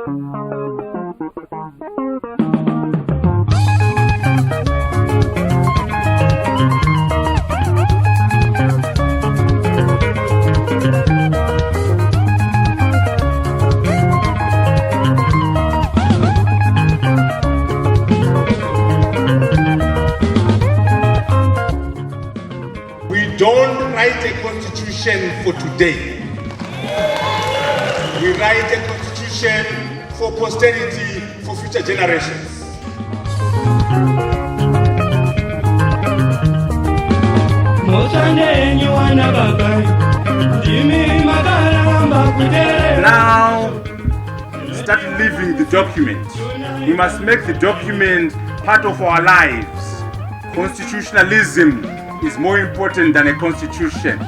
Don't write a constitution for today. We write a constitution for posterity, for future generations. Now, start living the document. We must make the document part of our lives. Constitutionalism is more important than a constitution.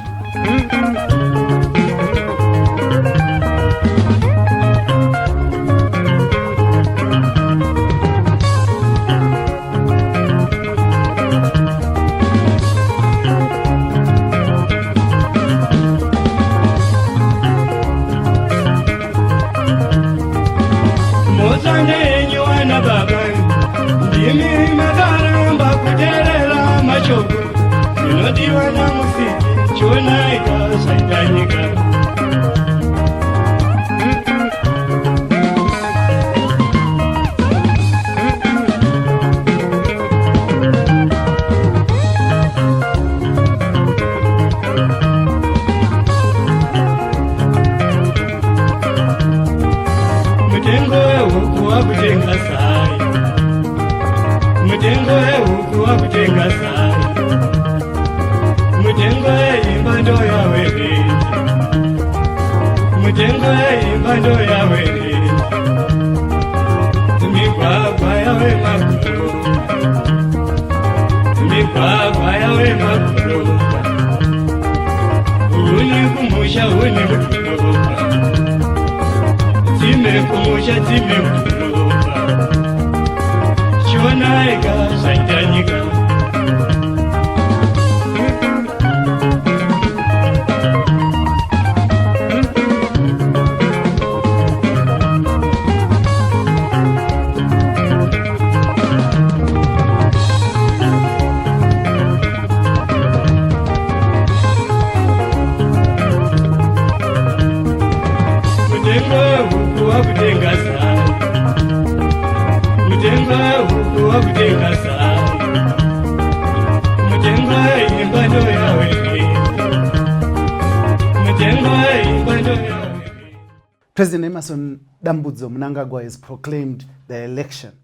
President Emmerson Dambudzo Mnangagwa has proclaimed the election.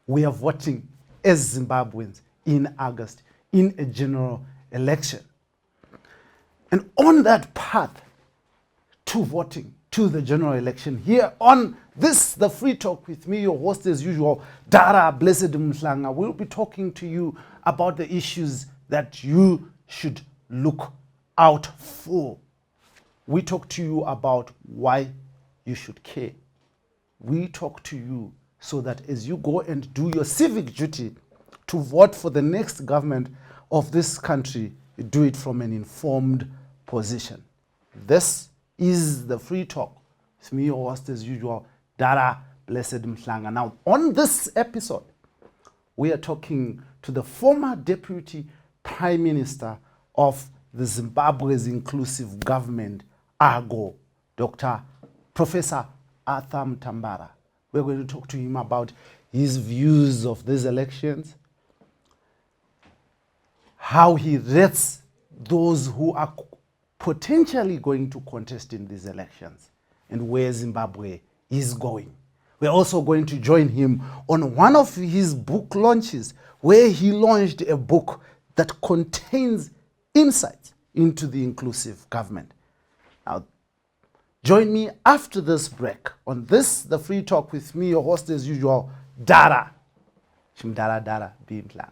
We are voting as Zimbabweans in August in a general election. And on that path to voting, to the general election, here on this, the Free Talk with me, your host as usual, Dara Blessed Mhlanga, we'll be talking to you about the issues that you should look out for. We talk to you about why you should care. We talk to you so that as you go and do your civic duty to vote for the next government of this country, you do it from an informed position. This is the Free Talk. It's me, your host as usual, Dara Blessed Mhlanga. Now, on this episode, we are talking to the former Deputy Prime Minister of the Zimbabwe's inclusive government, AGO, Professor Arthur Mutambara. We're going to talk to him about his views of these elections, how he rates those who are potentially going to contest in these elections, and where Zimbabwe is going. We're also going to join him on one of his book launches, where he launched a book that contains insights into the inclusive government. Now, join me after this break on this, the Free Talk with me, your host as usual, Dara. Dara, be in plan.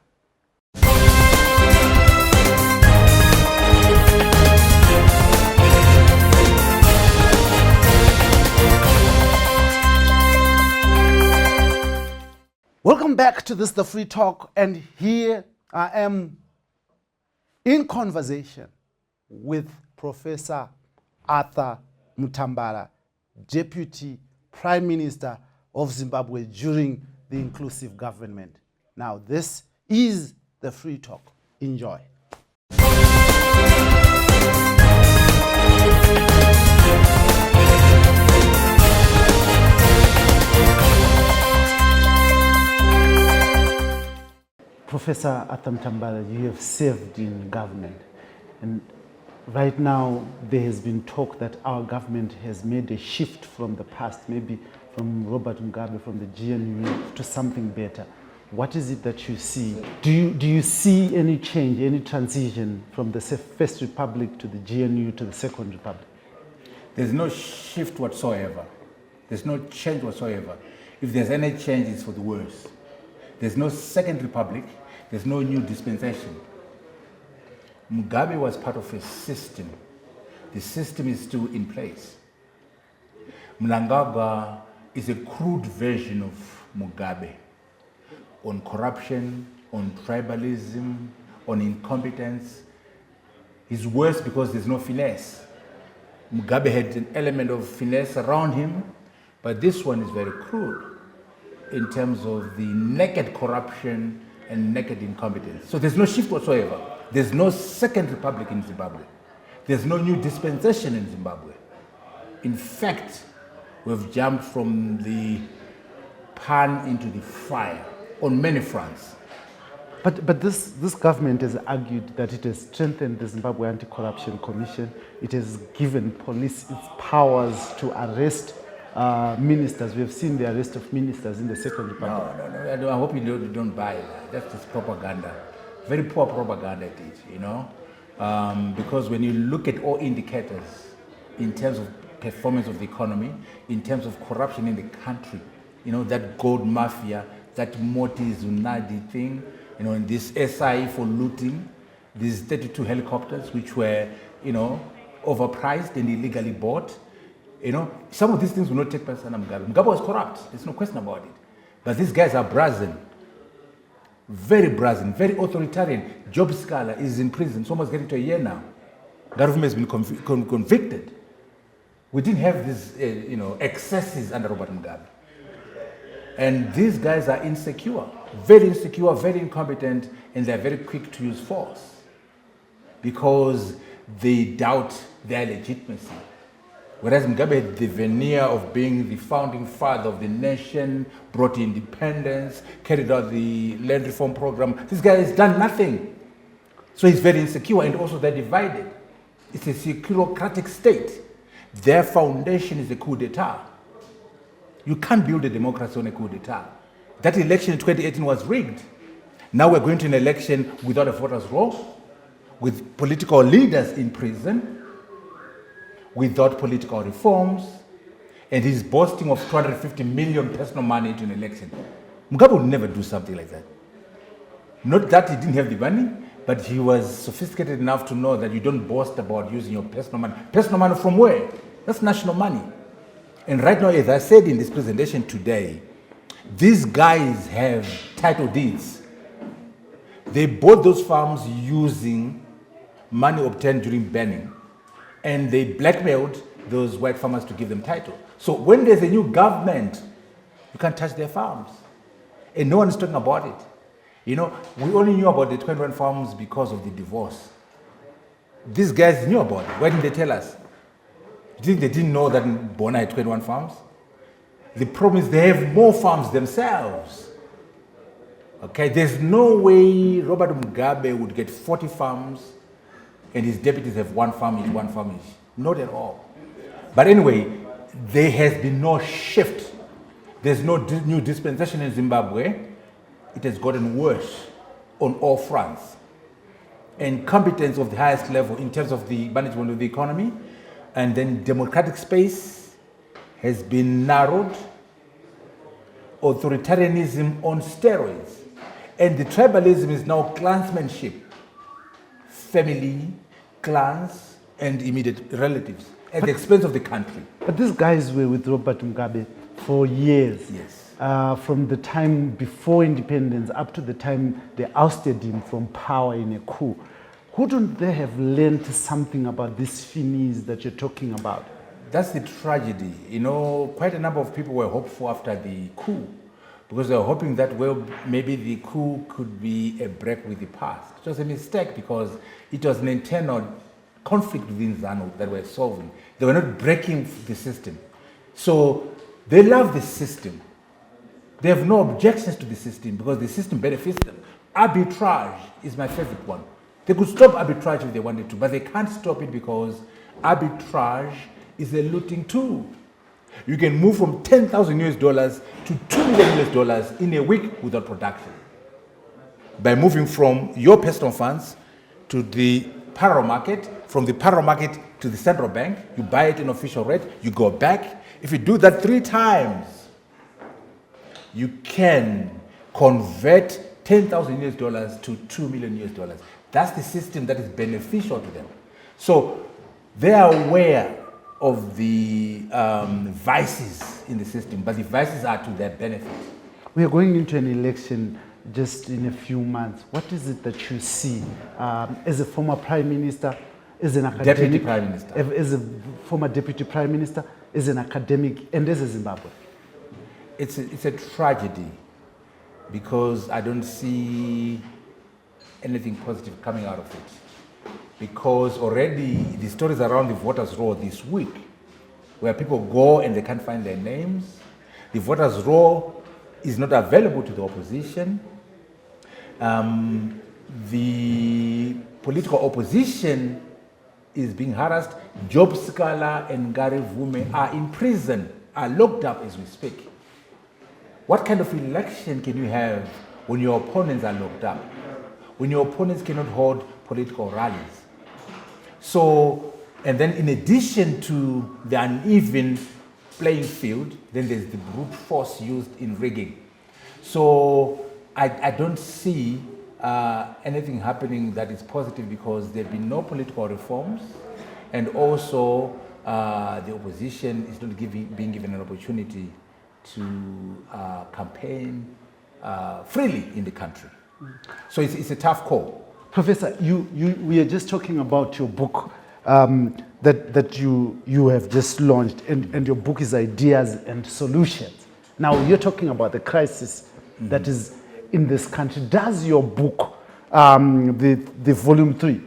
Welcome back to this, the Free Talk, and here I am in conversation with Professor Arthur Mutambara, Deputy Prime Minister of Zimbabwe during the inclusive government. Now, this is the Free Talk. Enjoy. Professor Arthur Mutambara, you have served in government, and right now there has been talk that our government has made a shift from the past, maybe from Robert Mugabe, from the GNU to something better. What is it that you see? Do you see any change, any transition from the First Republic to the GNU to the Second Republic? There's no shift whatsoever. There's no change whatsoever. If there's any change, it's for the worse. There's no Second Republic. There's no new dispensation. Mugabe was part of a system. The system is still in place. Mnangagwa is a crude version of Mugabe on corruption, on tribalism, on incompetence. He's worse because there's no finesse. Mugabe had an element of finesse around him, but this one is very crude in terms of the naked corruption and naked incompetence. So there's no shift whatsoever. There's no Second Republic in Zimbabwe. There's no new dispensation in Zimbabwe. In fact, we've jumped from the pan into the fire on many fronts. But this government has argued that it has strengthened the Zimbabwe Anti-Corruption Commission. It has given police its powers to arrest ministers. We have seen the arrest of ministers in the Second Republic. No. I hope you don't buy that. That's just propaganda. Very poor propaganda it is, you know. Because when you look at all indicators in terms of performance of the economy, in terms of corruption in the country, you know, that gold mafia, that Moti Zunadi thing, you know, and this SI for looting, these 32 helicopters which were, you know, overpriced and illegally bought. You know, some of these things will not take place under Mugabe. Mugabe was corrupt, there's no question about it. But these guys are brazen, very authoritarian. Job Scala is in prison, it's almost getting to a year now. Government has been convicted. We didn't have these, you know, excesses under Robert Mugabe. And these guys are insecure, very incompetent, and they're very quick to use force because they doubt their legitimacy. Whereas Mugabe had the veneer of being the founding father of the nation, brought independence, carried out the land reform program. This guy has done nothing. So he's very insecure, and also they're divided. It's a securocratic state. Their foundation is a coup d'etat. You can't build a democracy on a coup d'etat. That election in 2018 was rigged. Now we're going to an election without a voters' roll, with political leaders in prison, without political reforms, and he's boasting of 250 million personal money into an election. Mugabe would never do something like that. Not that he didn't have the money, but he was sophisticated enough to know that you don't boast about using your personal money. Personal money from where? That's national money. And right now, as I said in this presentation today, these guys have title deeds. They bought those farms using money obtained during banning, and they blackmailed those white farmers to give them title. So when there's a new government, you can't touch their farms. And no one is talking about it. You know, we only knew about the 21 farms because of the divorce. These guys knew about it. Why didn't they tell us? You think they didn't know that Bona had 21 farms? The problem is they have more farms themselves. Okay, there's no way Robert Mugabe would get 40 farms and his deputies have one farm each. Not at all. But anyway, there has been no shift. There's no new dispensation in Zimbabwe. It has gotten worse on all fronts. And competence of the highest level in terms of the management of the economy, and then democratic space has been narrowed. Authoritarianism on steroids. And the tribalism is now clansmanship. Family, clans, and immediate relatives at the expense of the country. But these guys were with Robert Mugabe for years. Yes. From the time before independence up to the time they ousted him from power in a coup. Wouldn't they have learned something about these finesse that you're talking about? That's the tragedy. You know, quite a number of people were hopeful after the coup because they were hoping that, well, maybe the coup could be a break with the past. It was a mistake because it was an internal conflict within ZANU that we're solving. They were not breaking the system. So they love the system. They have no objections to the system because the system benefits them. Arbitrage is my favorite one. They could stop arbitrage if they wanted to, but they can't stop it because arbitrage is a looting tool. You can move from 10,000 US dollars to 2 million US dollars in a week without production. By moving from your personal funds to the parallel market, from the parallel market to the central bank, you buy it in official rate, you go back. If you do that 3 times, you can convert 10,000 US dollars to 2 million US dollars. That's the system that is beneficial to them. So they are aware of the vices in the system, but the vices are to their benefit. We are going into an election just in a few months. What is it that you see as a former prime minister, as an academic, Deputy Prime Minister, as a former deputy prime minister, as an academic, and as a Zimbabwean? It's a tragedy because I don't see anything positive coming out of it. Because already the stories around the voters' roll this week, where people go and they can't find their names, the voters' roll is not available to the opposition. The political opposition is being harassed. Job Sikala and Gary Vume are in prison, are locked up as we speak. What kind of election can you have when your opponents are locked up? When your opponents cannot hold political rallies? So, and then in addition to the uneven playing field, then there's the brute force used in rigging. So I don't see anything happening that is positive because there have been no political reforms, and also the opposition is not being given an opportunity to campaign freely in the country. So it's a tough call. Professor, we are just talking about your book that you have just launched, and your book is Ideas and Solutions. Now you're talking about the crisis that is in this country. Does your book, the volume 3,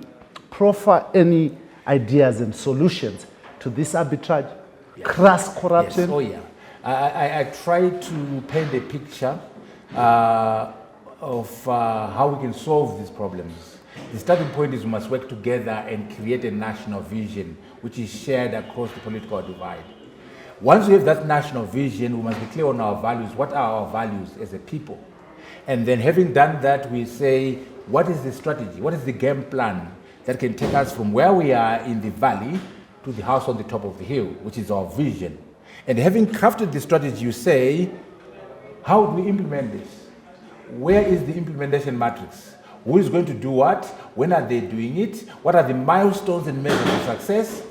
proffer any ideas and solutions to this arbitrage, crass corruption? Yes. Oh yeah. I try to paint a picture of how we can solve these problems. The starting point is we must work together and create a national vision which is shared across the political divide. Once we have that national vision, we must be clear on our values. What are our values as a people? And then having done that, we say, what is the strategy? What is the game plan that can take us from where we are in the valley to the house on the top of the hill, which is our vision? And having crafted the strategy, you say, how do we implement this? Where is the implementation matrix? Who is going to do what? When are they doing it? What are the milestones and measures of success?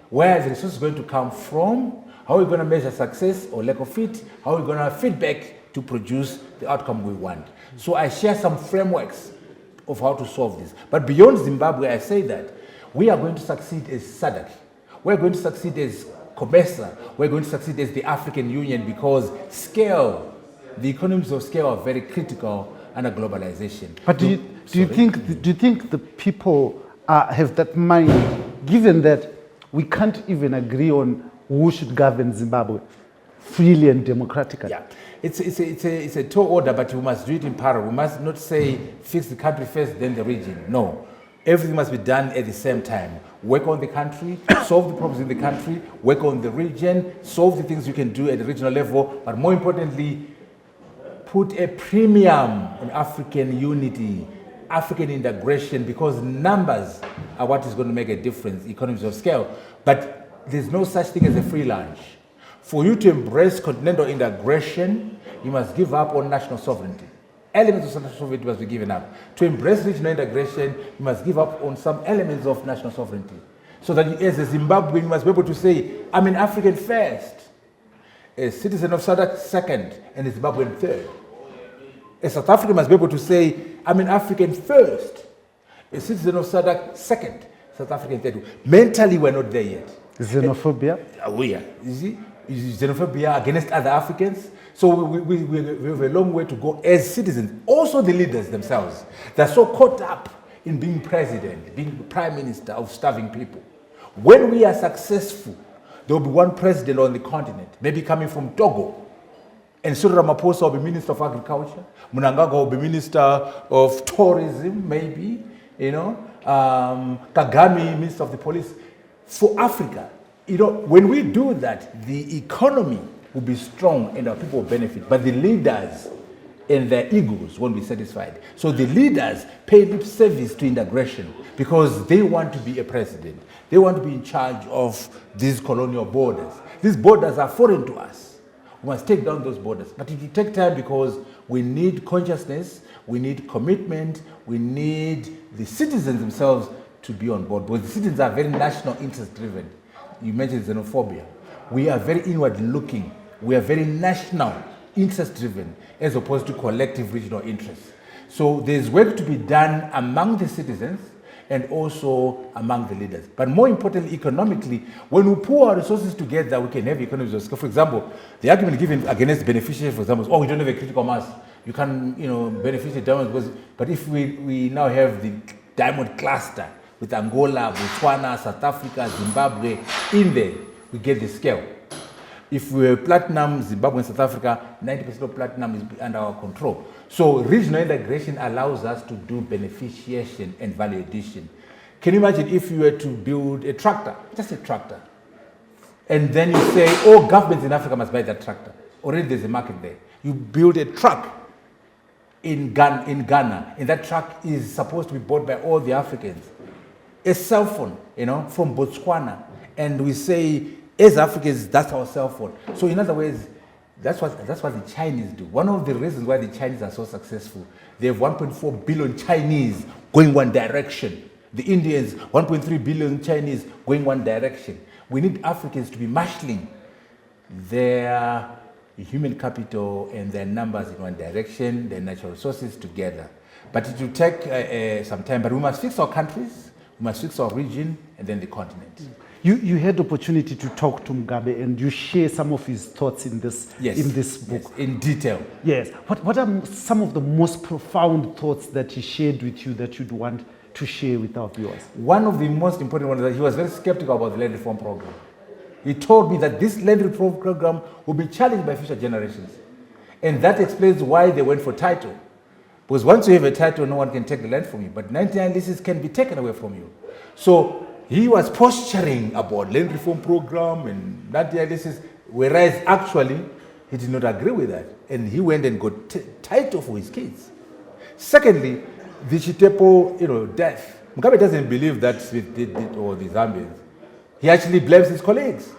Where is the resources going to come from? How are we going to measure success or lack of it? How are we going to feedback to produce the outcome we want? So I share some frameworks of how to solve this. But beyond Zimbabwe, I say that we are going to succeed as SADC. We're going to succeed as COMESA. We're going to succeed as the African Union because scale, the economies of scale are very critical under globalization. But do you think the people have that mind, given that we can't even agree on who should govern Zimbabwe freely and democratically? Yeah, it's a tall order, but we must do it in parallel. We must not say fix the country first, then the region. No, everything must be done at the same time. Work on the country, solve the problems in the country, work on the region, solve the things you can do at the regional level, but more importantly, put a premium on African unity, African integration, because numbers are what is going to make a difference, economies of scale. But there's no such thing as a free lunch. For you to embrace continental integration, you must give up on national sovereignty. Elements of national sovereignty must be given up. To embrace regional integration, you must give up on some elements of national sovereignty. So that as a Zimbabwean, you must be able to say, I'm an African first, a citizen of SADC second, and a Zimbabwean third. A South African must be able to say, I'm an African first, a citizen of SADC second, South African third. Mentally, we're not there yet. Xenophobia? Oh yeah, you see, xenophobia against other Africans. So we have a long way to go as citizens. Also the leaders themselves. They're so caught up in being president, being prime minister of starving people. When we are successful, there will be one president on the continent, maybe coming from Togo. And Cyril Ramaphosa will be Minister of Agriculture. Mnangagwa will be Minister of Tourism, maybe. Kagame, Minister of the Police. For Africa, when we do that, the economy will be strong and our people will benefit. But the leaders and their egos won't be satisfied. So the leaders pay lip service to integration because they want to be a president. They want to be in charge of these colonial borders. These borders are foreign to us. We must take down those borders. But it will take time because we need consciousness, we need commitment, we need the citizens themselves to be on board. Because the citizens are very national interest driven. You mentioned xenophobia. We are very inward looking. We are very national interest driven as opposed to collective regional interests. So there's work to be done among the citizens and also among the leaders. But more importantly, economically, when we pool our resources together, we can have economies of scale. For example, the argument given against beneficiaries, for example, is, we don't have a critical mass. You can, beneficiary diamonds. But if we now have the diamond cluster with Angola, Botswana, South Africa, Zimbabwe in there, we get the scale. If we have platinum, Zimbabwe and South Africa, 90% of platinum is under our control. So regional integration allows us to do beneficiation and value addition. Can you imagine if you were to build a tractor, just a tractor, and then you say, all governments in Africa must buy that tractor. Already there's a market there. You build a truck in Ghana, and that truck is supposed to be bought by all the Africans. A cell phone, from Botswana, and we say, as Africans, that's our cell phone. So in other words, that's what the Chinese do. One of the reasons why the Chinese are so successful, they have 1.4 billion Chinese going one direction. The Indians, 1.3 billion Chinese going one direction. We need Africans to be marshalling their human capital and their numbers in one direction, their natural resources together. But it will take some time. But we must fix our countries, we must fix our region, and then the continent. You had the opportunity to talk to Mugabe and you share some of his thoughts in this book. Yes, in detail. Yes. What are some of the most profound thoughts that he shared with you that you'd want to share with our viewers? One of the most important ones is that he was very skeptical about the land reform program. He told me that this land reform program will be challenged by future generations. And that explains why they went for title. Because once you have a title, no one can take the land from you. But 99 leases can be taken away from you. So he was posturing about land reform program and 99 leases, whereas actually he did not agree with that. And he went and got title for his kids. Secondly, the Chitepo, death. Mugabe doesn't believe that Smith did it or the Zambians. He actually blames his colleagues.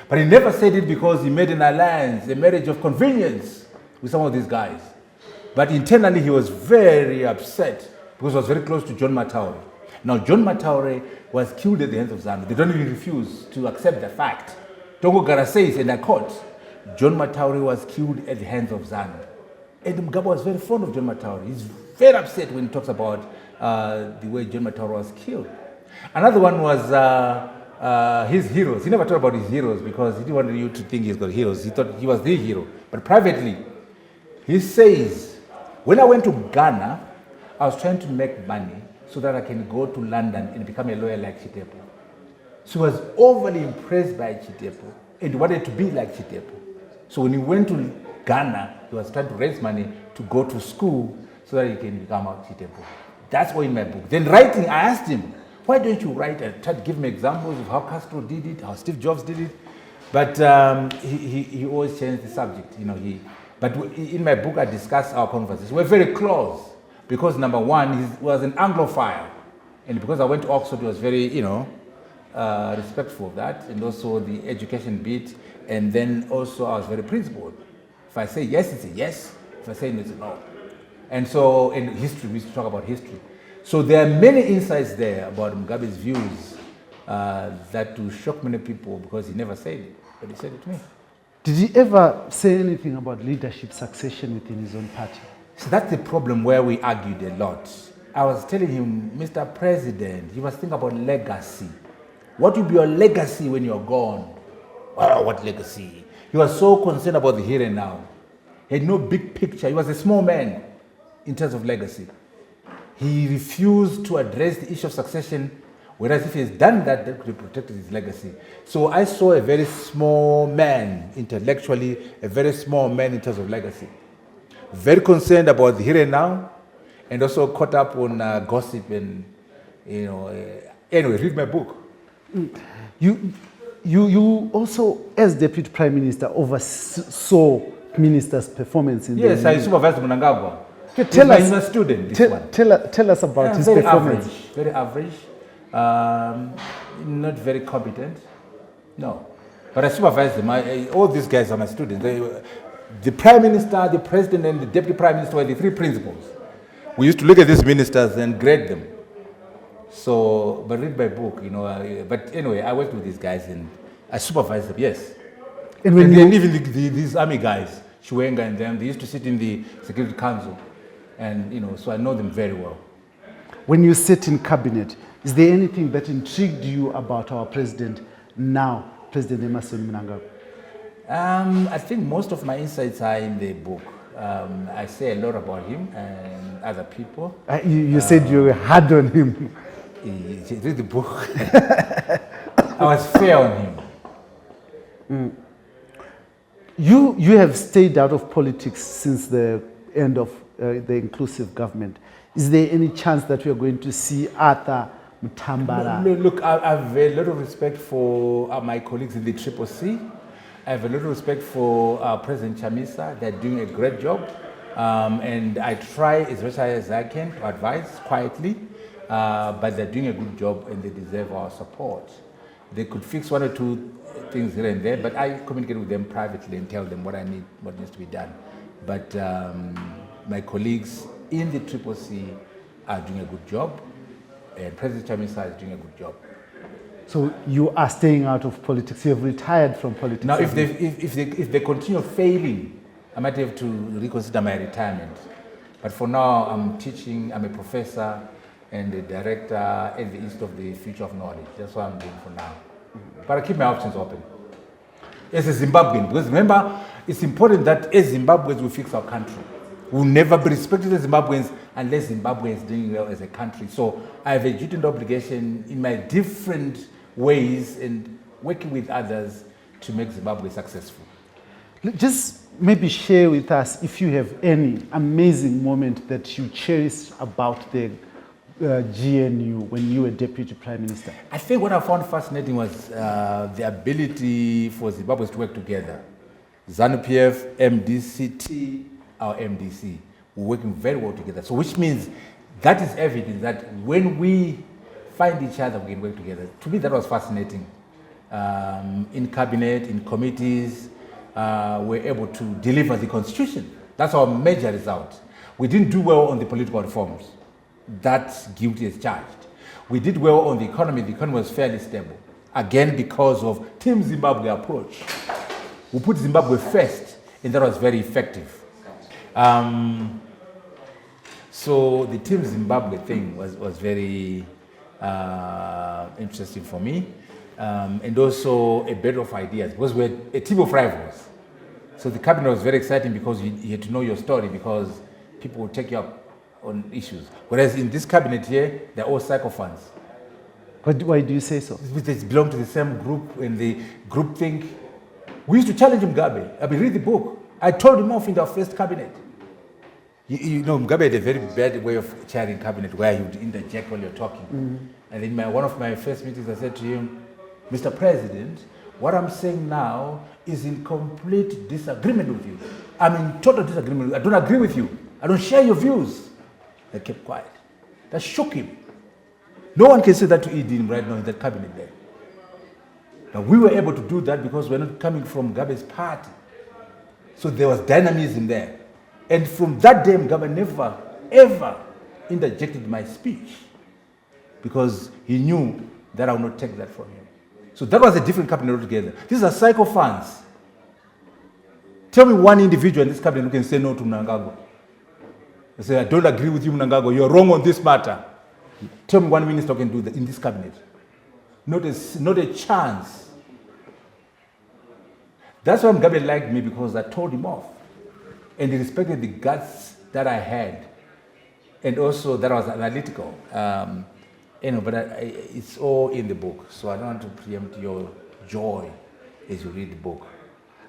But he never said it because he made an alliance, a marriage of convenience with some of these guys. But internally he was very upset because he was very close to John Mataure. Now John Mataure was killed at the hands of ZANU. They don't even refuse to accept the fact. Tongo Gara says, and I quote, John Mataure was killed at the hands of ZANU. And Mugabe was very fond of John Mataure. He's very upset when he talks about the way John Mataure was killed. Another one was his heroes. He never talked about his heroes because he didn't want you to think he's got heroes. He thought he was the hero. But privately, he says, when I went to Ghana, I was trying to make money so that I can go to London and become a lawyer like Chitepo. So he was overly impressed by Chitepo and wanted to be like Chitepo. So when he went to Ghana, he was trying to raise money to go to school so that he can become like Chitepo. That's all in my book. Then writing, I asked him, why don't you write? I tried to give him examples of how Castro did it, how Steve Jobs did it. But he always changed the subject. But in my book, I discuss our conversations. We're very close because number one, he was an Anglophile. And because I went to Oxford, he was very, respectful of that. And also the education bit. And then also I was very principled. If I say yes, it's a yes. If I say no, it's a no. And so in history, we used to talk about history. So there are many insights there about Mugabe's views that will shock many people because he never said it, but he said it to me. Did he ever say anything about leadership succession within his own party? So that's the problem where we argued a lot. I was telling him, Mr. President, you must think about legacy. What will be your legacy when you're gone? Wow, what legacy? He was so concerned about the here and now. He had no big picture. He was a small man in terms of legacy. He refused to address the issue of succession, whereas if he has done that, that could have protected his legacy. So I saw a very small man intellectually, a very small man in terms of legacy. Very concerned about the here and now, and also caught up on gossip and, anyway, read my book. You also, as Deputy Prime Minister, oversaw ministers' performance in Yes, I supervised Mnangagwa. Tell us, he's my student, tell us about his performance. Very average. Not very competent. No. But I supervised them. All these guys are my students. The Prime Minister, the President, and the Deputy Prime Minister were the three principals. We used to look at these ministers and grade them. So, but read my book, but anyway, I worked with these guys and I supervised them, yes. And then even these army guys, Chiwenga and them, they used to sit in the Security Council. And, so I know them very well. When you sit in cabinet, is there anything that intrigued you about our president now, President Emmerson Mnangagwa? I think most of my insights are in the book. I say a lot about him and other people. You said you were hard on him. Read the book. I was fair on him. You have stayed out of politics since the end of the inclusive government. Is there any chance that we are going to see Arthur Mutambara? Look, I have a lot of respect for my colleagues in the CCC. I have a lot of respect for President Chamisa. They're doing a great job. And I try as much as I can to advise quietly, but they're doing a good job and they deserve our support. They could fix one or two things here and there, but I communicate with them privately and tell them what I need, what needs to be done. But my colleagues in the CCC are doing a good job, and President Chamisa is doing a good job. So you are staying out of politics. You have retired from politics. Now, if they continue failing, I might have to reconsider my retirement. But for now, I'm teaching. I'm a professor and a director at the Institute of the Future of Knowledge. That's what I'm doing for now. But I keep my options open. As a Zimbabwean, because remember, it's important that as Zimbabweans we fix our country. We'll never be respected as Zimbabweans unless Zimbabwe is doing well as a country. So I have a duty and obligation in my different ways and working with others to make Zimbabwe successful. Just maybe share with us if you have any amazing moment that you cherished about the GNU when you were Deputy Prime Minister. I think what I found fascinating was the ability for Zimbabweans to work together. ZANU PF, MDCT, our MDC, we're working very well together. So which means that is evidence that when we find each other, we can work together. To me, that was fascinating. In cabinet, in committees, we're able to deliver the constitution. That's our major result. We didn't do well on the political reforms. That's guilty as charged. We did well on the economy. The economy was fairly stable. Again, because of Team Zimbabwe approach. We put Zimbabwe first, and that was very effective. So the Team Zimbabwe thing was very interesting for me. And also a battle of ideas, because we're a team of rivals. So the cabinet was very exciting because you had to know your story, because people would take you up on issues. Whereas in this cabinet here, they're all sycophants. Why do you say so? They belong to the same group, and the group think. We used to challenge Mugabe. I mean, read the book. I told him off in our first cabinet. You know, Mugabe had a very bad way of chairing cabinet where he would interject while you're talking. And in one of my first meetings, I said to him, Mr. President, what I'm saying now is in complete disagreement with you. I'm in total disagreement. I don't agree with you. I don't share your views. They kept quiet. That shook him. No one can say that to Edin right now in that cabinet there. Now, we were able to do that because we're not coming from Mugabe's party. So there was dynamism there. And from that day, Mugabe never, ever interjected my speech because he knew that I would not take that from him. So that was a different cabinet altogether. These are sycophants. Tell me one individual in this cabinet who can say no to Mnangagwa. They say, I don't agree with you, Mnangagwa. You're wrong on this matter. Tell me one minister who can do that in this cabinet. not a chance. That's why Mugabe liked me, because I told him off. And he respected the guts that I had. And also that I was analytical. But it's all in the book. So I don't want to preempt your joy as you read the book.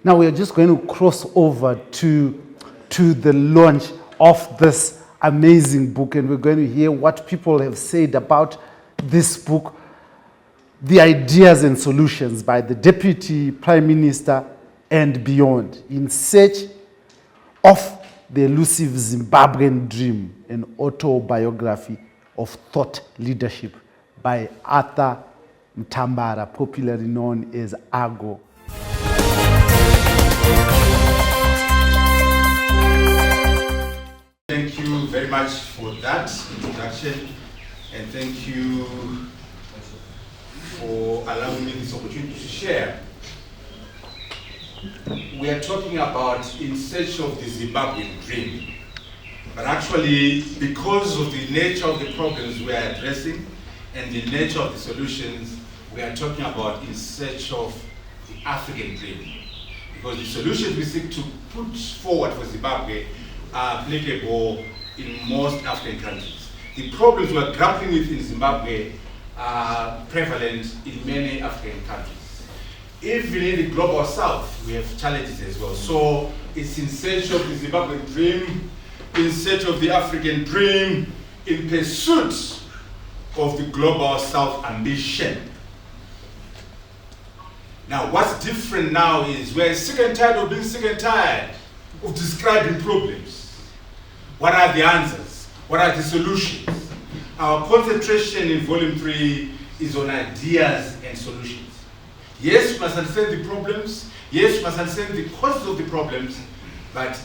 Now we are just going to cross over to the launch of this amazing book, and we're going to hear what people have said about this book, the ideas and solutions by the Deputy Prime Minister and beyond, in search of the elusive Zimbabwean dream, an autobiography of thought leadership by Arthur Mutambara, popularly known as Argo. Thank you very much for that introduction, and thank you for allowing me this opportunity to share. We are talking about in search of the Zimbabwean dream, but actually because of the nature of the problems we are addressing and the nature of the solutions, we are talking about in search of the African dream. Because the solutions we seek to put forward for Zimbabwe are applicable in most African countries. The problems we are grappling with in Zimbabwe are prevalent in many African countries. Even in the global south, we have challenges as well. So it's in search of the Zimbabwean dream, in search of the African dream, in pursuit of the global south ambition. Now, what's different now is we're sick and tired of being sick and tired of describing problems. What are the answers? What are the solutions? Our concentration in volume 3 is on ideas and solutions. Yes, we must understand the problems. Yes, we must understand the causes of the problems. But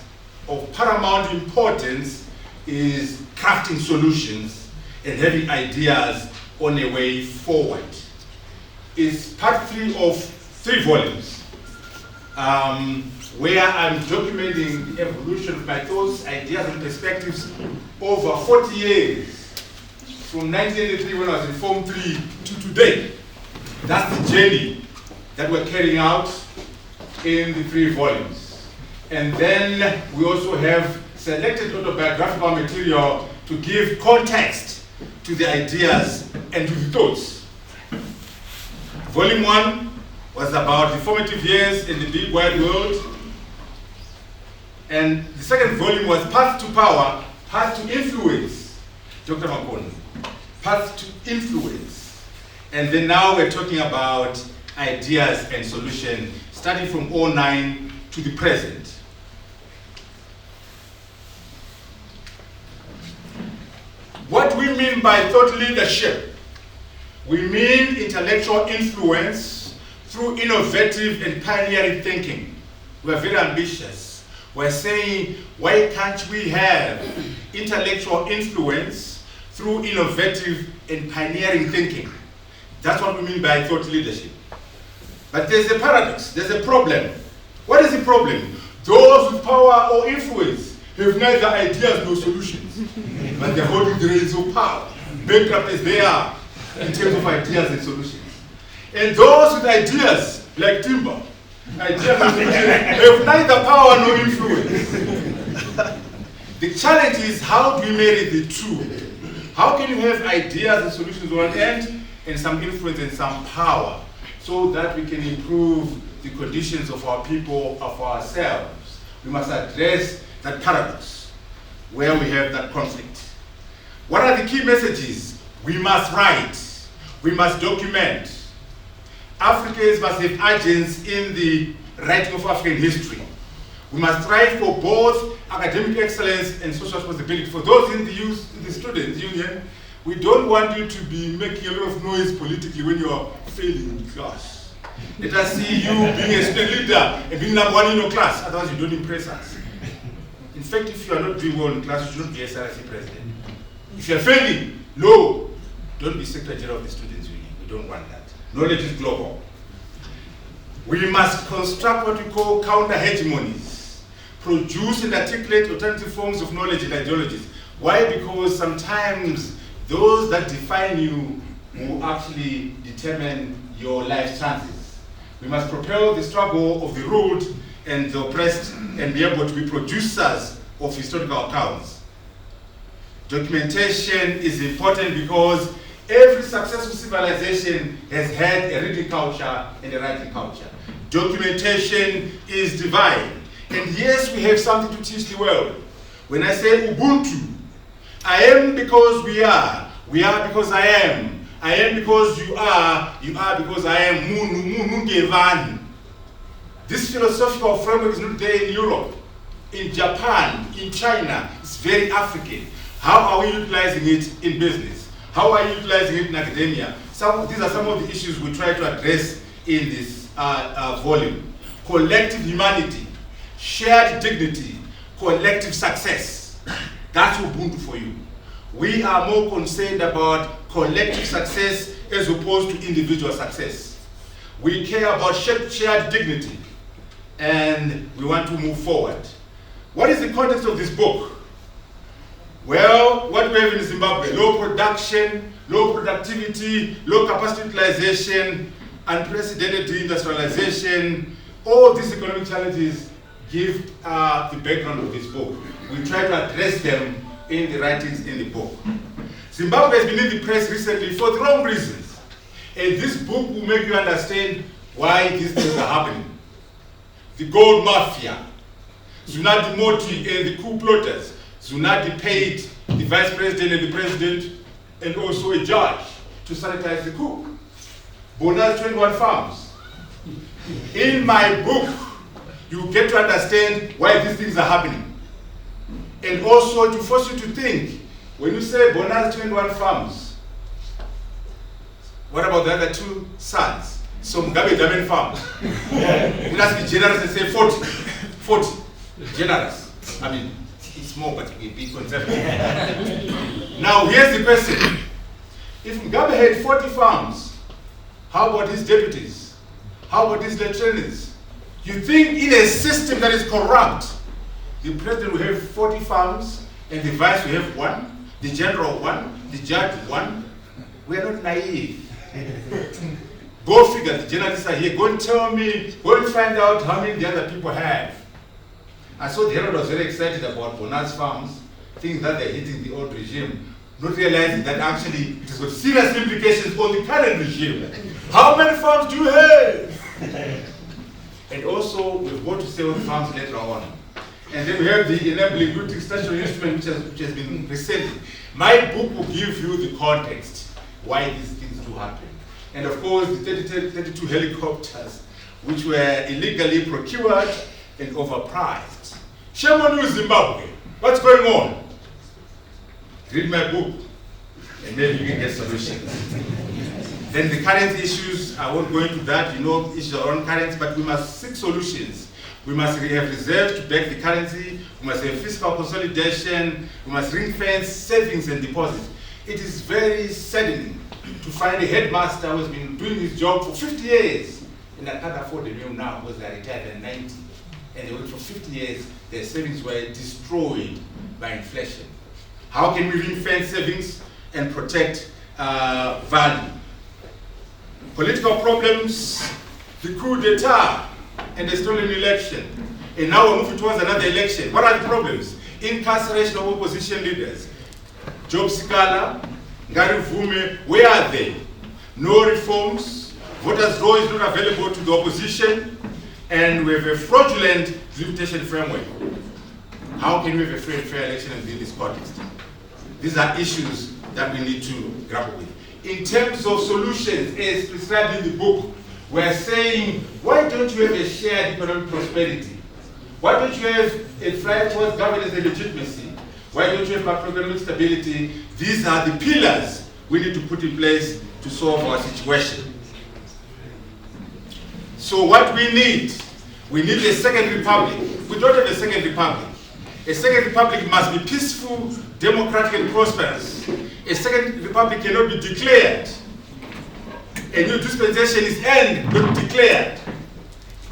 of paramount importance is crafting solutions and having ideas on a way forward. It's part 3 of 3 volumes, where I'm documenting the evolution of my thoughts, ideas, and perspectives over 40 years, from 1983 when I was in Form 3 to today. That's the journey that we're carrying out in the 3 volumes. And then we also have selected autobiographical material to give context to the ideas and to the thoughts. Volume 1 was about the formative years in the big wide world. And the second volume was Path to Power, Path to Influence. Dr. Mafume, Path to Influence. And then now we're talking about ideas and solution, starting from 2009 to the present. What we mean by thought leadership, we mean intellectual influence through innovative and pioneering thinking. We're very ambitious. We're saying, why can't we have intellectual influence through innovative and pioneering thinking? That's what we mean by thought leadership. But there's a paradox, there's a problem. What is the problem? Those with power or influence have neither ideas nor solutions. But they're holding the reins of power, bankrupt as they are in terms of ideas and solutions. And those with ideas, like Timber, ideas and solutions, have neither power nor influence. The challenge is, how do we marry the two? How can you have ideas and solutions on one end and some influence and some power, so that we can improve the conditions of our people, of ourselves? We must address that paradox where we have that conflict. What are the key messages? We must write, we must document. Africans must have agents in the writing of African history. We must strive for both academic excellence and social responsibility. For those in the youth, in the students' union, we don't want you to be making a lot of noise politically when you are failing in class. Let us see you being a student leader and being number 1 in your class, otherwise you don't impress us. In fact, if you are not doing well in class, you should not be a SRC president. If you are failing, no, don't be secretary of the students' union. We don't want that. Knowledge is global. We must construct what we call counter-hegemonies, produce and articulate alternative forms of knowledge and ideologies. Why? Because sometimes those that define you will actually determine your life chances. We must propel the struggle of the ruled and the oppressed and be able to be producers of historical accounts. Documentation is important because every successful civilization has had a reading culture and a writing culture. Documentation is divine. And yes, we have something to teach the world. When I say Ubuntu, I am because we are because I am because you are because I am, Munu Gevan. This philosophical framework is not there in Europe, in Japan, in China. It's very African. How are we utilizing it in business? How are you utilizing it in academia? These are some of the issues we try to address in this volume. Collective humanity, shared dignity, collective success. That's Ubuntu for you. We are more concerned about collective success as opposed to individual success. We care about shared dignity, and we want to move forward. What is the context of this book? Well, what we have in Zimbabwe: low production, low productivity, low capacity utilization, unprecedented deindustrialization. All these economic challenges give the background of this book. We try to address them in the writings in the book. Zimbabwe has been in the press recently for the wrong reasons. And this book will make you understand why these things are happening. The gold mafia, Zunati Moti and the coup plotters. Zunati paid the vice president and the president and also a judge to sanitize the coup. Bonus 21 farms. In my book, you get to understand why these things are happening. And also to force you to think, when you say bonus 21 farms, what about the other two sons? So Mugabe Damen farm. You must be generous and say 40. 40. Generous. I mean, it's more, but we be conservative. Now, here's the question. If Mugabe had 40 farms, how about his deputies? How about his lieutenants? You think in a system that is corrupt, the president will have 40 farms, and the vice will have 1, the general 1, the judge 1? We are not naive. Go figure, the journalists are here. Go and tell me, go and find out how many the other people have. I saw the Herald was very excited about bonus farms, thinking that they're hitting the old regime, not realizing that actually it has got serious implications on the current regime. How many farms do you have? And also, we've got to sell the farms later on. And then we have the enabling looting statutory instrument, which has been rescinded. My book will give you the context why these things do happen. And of course, the 32 helicopters, which were illegally procured and overpriced. Shame on you, Zimbabwe. What's going on? Read my book, and maybe you can get solutions. Then the current issues, I won't go into that. You know, issues are on currency, but we must seek solutions. We must have reserves to back the currency. We must have fiscal consolidation. We must ring-fence savings and deposits. It is very saddening to find a headmaster who has been doing his job for 50 years and I can't afford a meal now because they retired at 90. And they worked for 50 years. Their savings were destroyed by inflation. How can we ring-fence savings and protect value? Political problems, the coup d'etat, and the stolen election. And now we're moving towards another election. What are the problems? Incarceration of opposition leaders. Job Sikala, Ngari Vume, where are they? No reforms. Voters' roll is not available to the opposition. And we have a fraudulent limitation framework. How can we have a free and fair election in this context? These are issues that we need to grapple with. In terms of solutions, as prescribed in the book, we're saying, why don't you have a shared economic prosperity? Why don't you have a flight towards governance and legitimacy? Why don't you have macroeconomic stability? These are the pillars we need to put in place to solve our situation. So what we need a second republic. We don't have a second republic. A second republic must be peaceful, democratic, and prosperous. A second republic cannot be declared. A new dispensation is earned, not declared.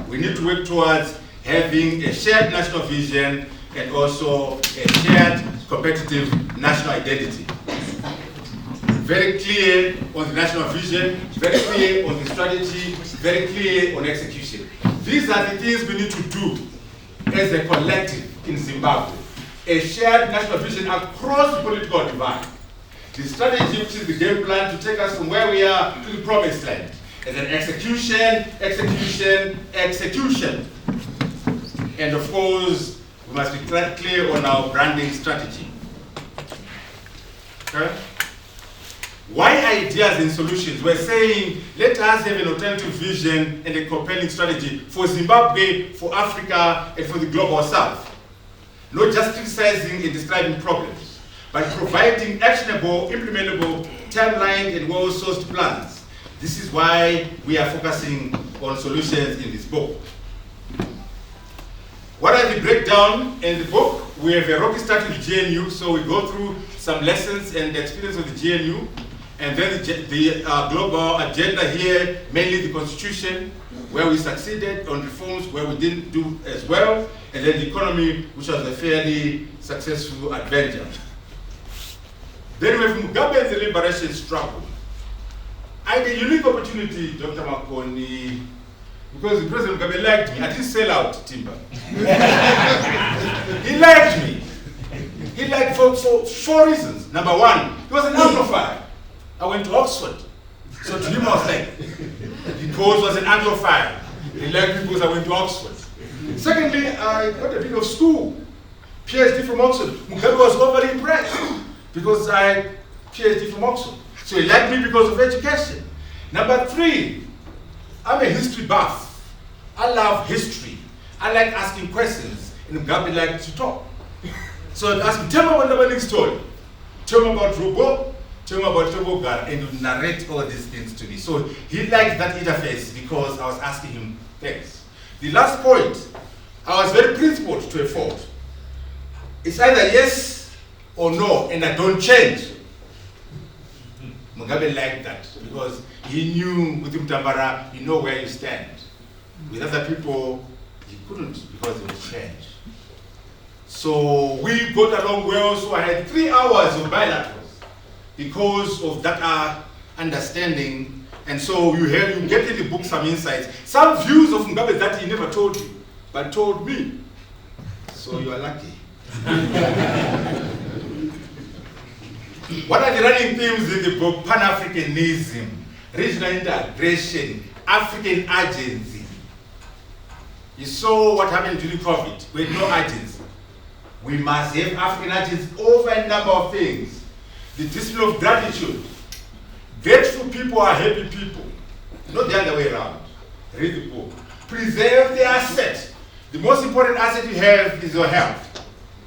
We need to work towards having a shared national vision and also a shared competitive national identity. very clear on the national vision, very clear on the strategy, very clear on execution. These are the things we need to do as a collective in Zimbabwe. A shared national vision across the political divide. The strategy, which is the game plan to take us from where we are to the promised land. And then execution, execution, execution. And of course, we must be clear on our branding strategy. Okay? Why ideas and solutions? We're saying, let us have an alternative vision and a compelling strategy for Zimbabwe, for Africa, and for the global south. Not just criticizing and describing problems, but providing actionable, implementable, timeline, and well-sourced plans. This is why we are focusing on solutions in this book. What are the breakdown in the book? We have a rocky start with GNU, so we go through some lessons and the experience of the GNU, and then the global agenda here, mainly the constitution, where we succeeded, on reforms where we didn't do as well, and then the economy, which was a fairly successful adventure. Then we have Mugabe and the liberation struggle. I had a unique opportunity, Dr. Makoni, because President Mugabe liked me. I didn't sell out timber. He liked me. He liked for 4 reasons. Number one, he was an Anglophile. I went to Oxford. So to him I was like, because I was an Anglophile. He liked me because I went to Oxford. Secondly, I got a bit of school. PhD from Oxford. Mugabe was overly impressed because I had PhD from Oxford. So he liked me because of education. Number 3, I'm a history buff. I love history. I like asking questions, and Mugabe liked to talk. So I'd ask him, tell me about the winning story. Tell me about Robo, tell me about Tobogara, and he would narrate all these things to me. So he liked that interface because I was asking him things. The last point, I was very principled to a fault. It's either yes or no, and I don't change. Mugabe liked that because he knew with Mutambara, you know where you stand. With other people, he couldn't because it was change. So we got along well, so I had 3 hours of bilaterals because of that understanding. And so you get in the book some insights, some views of Mugabe that he never told you, but told me. So you are lucky. What are the running themes in the book? Pan-Africanism, regional integration, African agency. You saw what happened during COVID with no agency. We must have African agency over a number of things. The discipline of gratitude. Grateful people are happy people, not the other way around. Read the book. Preserve the asset. The most important asset you have is your health.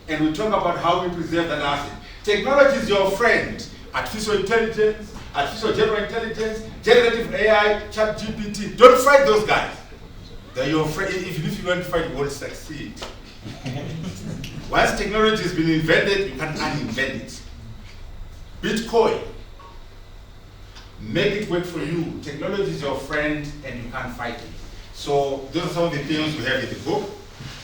And we talk about how we preserve that asset. Technology is your friend. Artificial intelligence, artificial general intelligence, generative AI, ChatGPT. Don't fight those guys. They're your friend. Even if you want to fight, you won't succeed. Once technology has been invented, you can't uninvent it. Bitcoin. Make it work for you. Technology is your friend and you can't fight it. So those are some of the things we have in the book.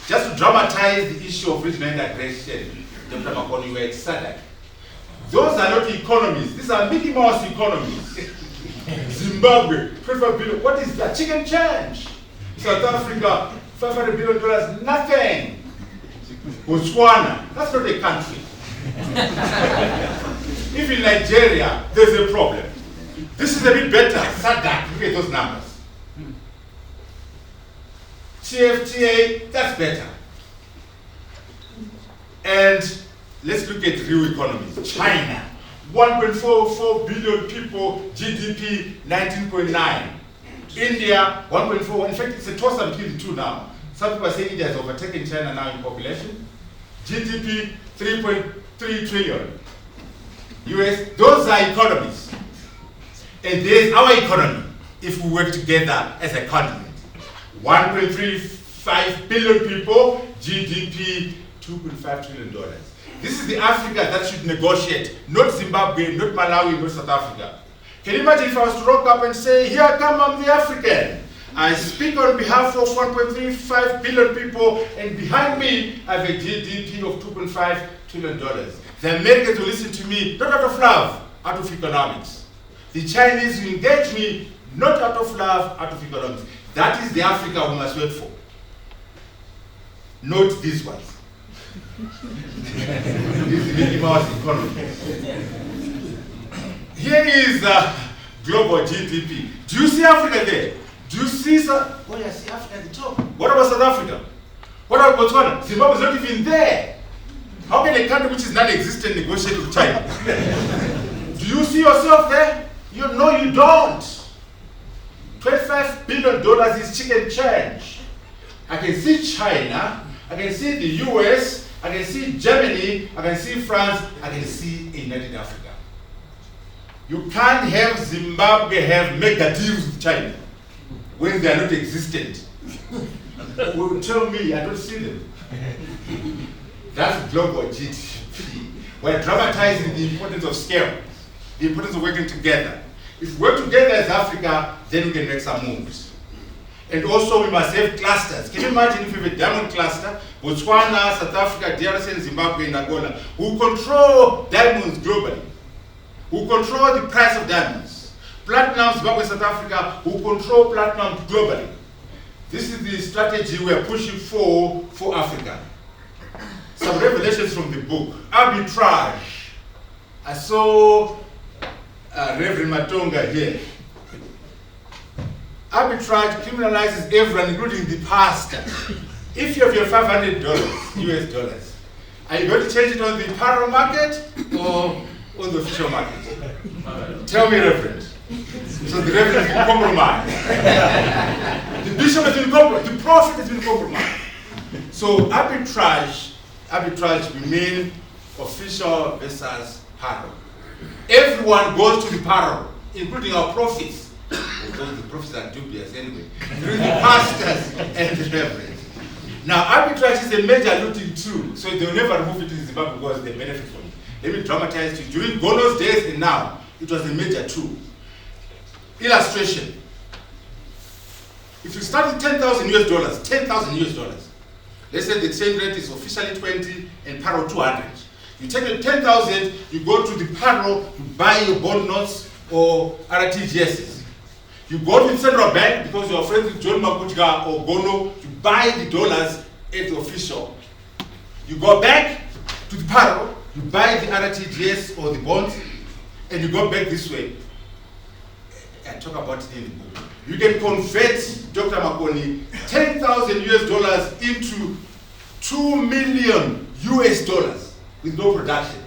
Just to dramatize the issue of regional integration, Dr. Makoni, you were at SADC. Those are not economies. These are Mickey Mouse economies. Zimbabwe, $25 billion. What is that? Chicken change. South Africa, $500 billion, nothing. Botswana, that's not a country. Even Nigeria, there's a problem. This is a bit better. SADC, look at those numbers. TFTA, that's better. And let's look at real economies. China, 1.44 billion people, GDP 19.9. India, 1.4. In fact, it's a toss-up between the two now. Some people are saying India has overtaken China now in population. GDP 3.3 trillion. US, those are economies. And there's our economy if we work together as a continent. 1.35 billion people, GDP $2.5 trillion. This is the Africa that should negotiate, not Zimbabwe, not Malawi, not South Africa. Can you imagine if I was to rock up and say, here come, I'm the African. I speak on behalf of 1.35 billion people, and behind me I have a GDP of $2.5 trillion. The Americans will listen to me, not out of love, out of economics. The Chinese will engage me not out of love, out of economics. That is the Africa we must wait for. Not these ones. This is the Mickey Mouse economy. Here is global GDP. Do you see Africa there? Do you see South? Oh, I see Africa at the top. What about South Africa? What about Botswana? Zimbabwe is not even there. How can a country which is non-existent negotiate with China? Do you see yourself there? No, you don't. $25 billion is chicken change. I can see China, I can see the US, I can see Germany, I can see France, I can see United Africa. You can't have Zimbabwe have mega deals with China when they are not existent. Will tell me I don't see them. That's global GDP. We're dramatizing the importance of scale, the importance of working together. If we work together as Africa, then we can make some moves. And also we must have clusters. Can you imagine if we have a diamond cluster, Botswana, South Africa, DRC, and Zimbabwe, and Angola, who control diamonds globally, who control the price of diamonds. Platinum, Zimbabwe, South Africa, who control platinum globally. This is the strategy we are pushing for Africa. Some revelations from the book. Arbitrage. I saw Reverend Matonga here. Arbitrage criminalizes everyone, including the pastor. If you have your $500 US dollars, are you going to change it on the parallel market or on the official market? Tell me, Reverend. So the Reverend has been compromised. The bishop has been compromised. The prophet has been compromised. So arbitrage will mean official versus parallel. Everyone goes to the parallel, including our prophets. Because the prophets are dubious anyway. Including the pastors and the reverends. Now, arbitrage is a major looting tool, so they'll never remove it in Zimbabwe because they benefit from it. Let me dramatize to you. During Gono's days and now, it was a major tool. Illustration. If you start with $10,000 US dollars, $10,000 US dollars, let's say the exchange rate is officially 20 and parallel 200. You take the 10,000, you go to the parallel, you buy your bond notes or RTGSs. You go to the central bank because you are friends with John Makuchka or Gono, you buy the dollars at the official. You go back to the parallel, you buy the RTGS or the bonds, and you go back this way. I talk about it in the book. You can convert, Dr. Makoni, 10,000 US dollars into 2 million US dollars with no production.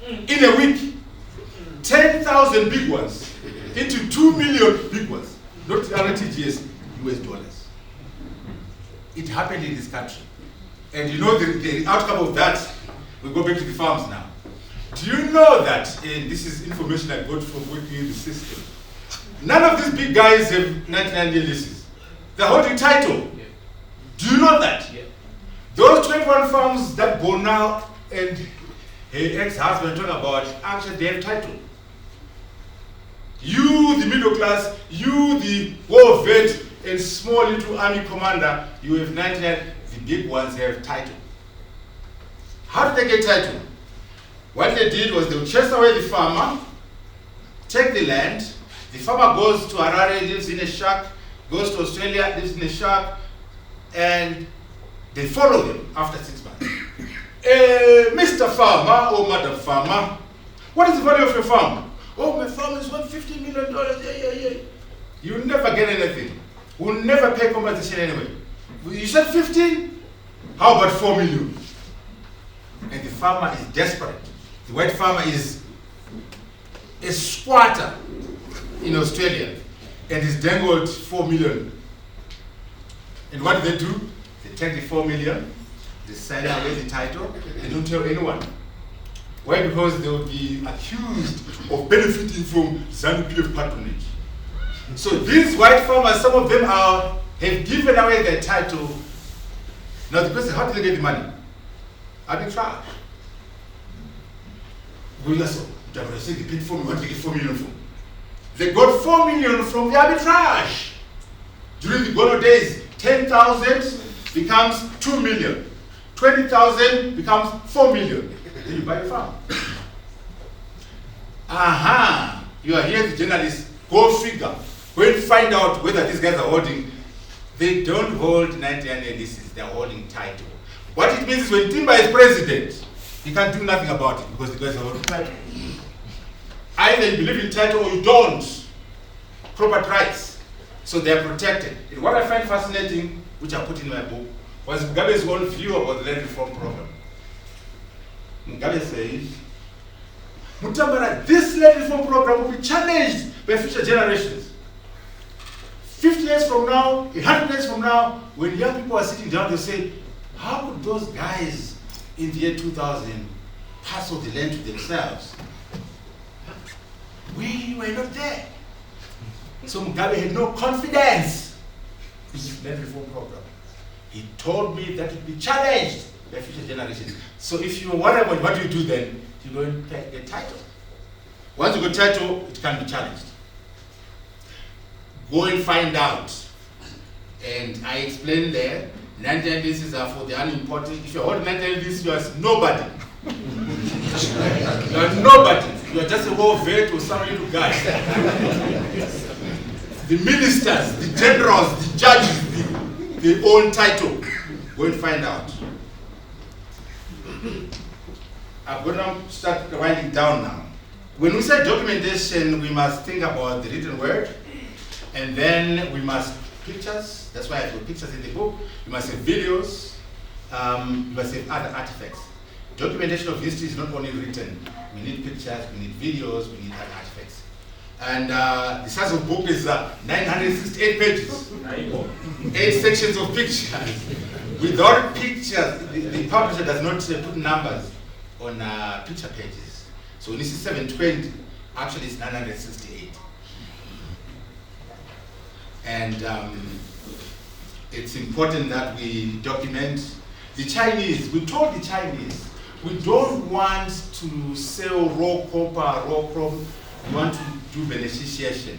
In a week, 10,000 big ones into 2 million big ones, not RTGS US dollars. It happened in this country. And you know the outcome of that, we go back to the farms now. Do you know that, and this is information I got from working in the system, none of these big guys have 99-year leases. They're holding title. Yeah. Do you know that? Yeah. Those 21 farms that Bona and her ex-husband talk about, actually they have title. You, the middle class, you, the war vet and small little army commander, you have 99, the big ones have title. How did they get title? What they did was they would chase away the farmer, take the land. The farmer goes to Harare, lives in a shack, goes to Australia, lives in a shack, and they follow them after 6 months. Mr. Farmer or Madam Farmer, what is the value of your farm? Oh, my farm is worth $15 million. Yeah. You'll never get anything. We'll never pay compensation anyway. You said 15? How about 4 million? And the farmer is desperate. The white farmer is a squatter in Australia and is dangled 4 million. And what do? They take the 4 million, they sign away the title, they don't tell anyone. Why? Because they will be accused of benefiting from Zanu PF patronage. So these white farmers, some of them have given away their title. Now the question, how did they get the money? Arbitrage. They paid 4 million. What did they get 4 million from? They got 4 million from the arbitrage. During the Gono days, 10,000 becomes 2 million. 20,000 becomes 4 million. Then you buy a farm. Aha! You are here, the journalists. Go figure. Go and find out whether these guys are holding. They don't hold 99 lists. They are holding title. What it means is when Timba is president, he can't do nothing about it because the guys are holding title. Either you believe in title or you don't. Proper rights. So they are protected. And what I find fascinating, which I put in my book, was Mugabe's own view about the land reform program. Mugabe says, Mutambara, this land reform program will be challenged by future generations. 50 years from now, 100 years from now, when young people are sitting down, they say, how could those guys in the year 2000 parcel the land to themselves? We were not there. So Mugabe had no confidence in his land reform program. He told me that it would be challenged by future generations. So if you worry about what do you do then, you go and get a title. Once you get title, it can be challenged. Go and find out. And I explained there, 99 lists are for the unimportant. If you're holding 99 lists, you are nobody. You are nobody. You are just a war vet or some little guy. The ministers, the generals, the judges, they own title. Go and find out. I'm going to start winding down now. When we say documentation, we must think about the written word, and then we must pictures. That's why I put pictures in the book. You must have videos. You must have other artifacts. Documentation of history is not only written. We need pictures, we need videos, we need other artifacts. And the size of the book is 968 pages. 8 sections of pictures. Without pictures, the publisher does not put numbers on picture pages. So this is 720, actually it's 968. And it's important that we document. The Chinese, we told the Chinese, we don't want to sell raw copper, raw chrome, we want to do beneficiation.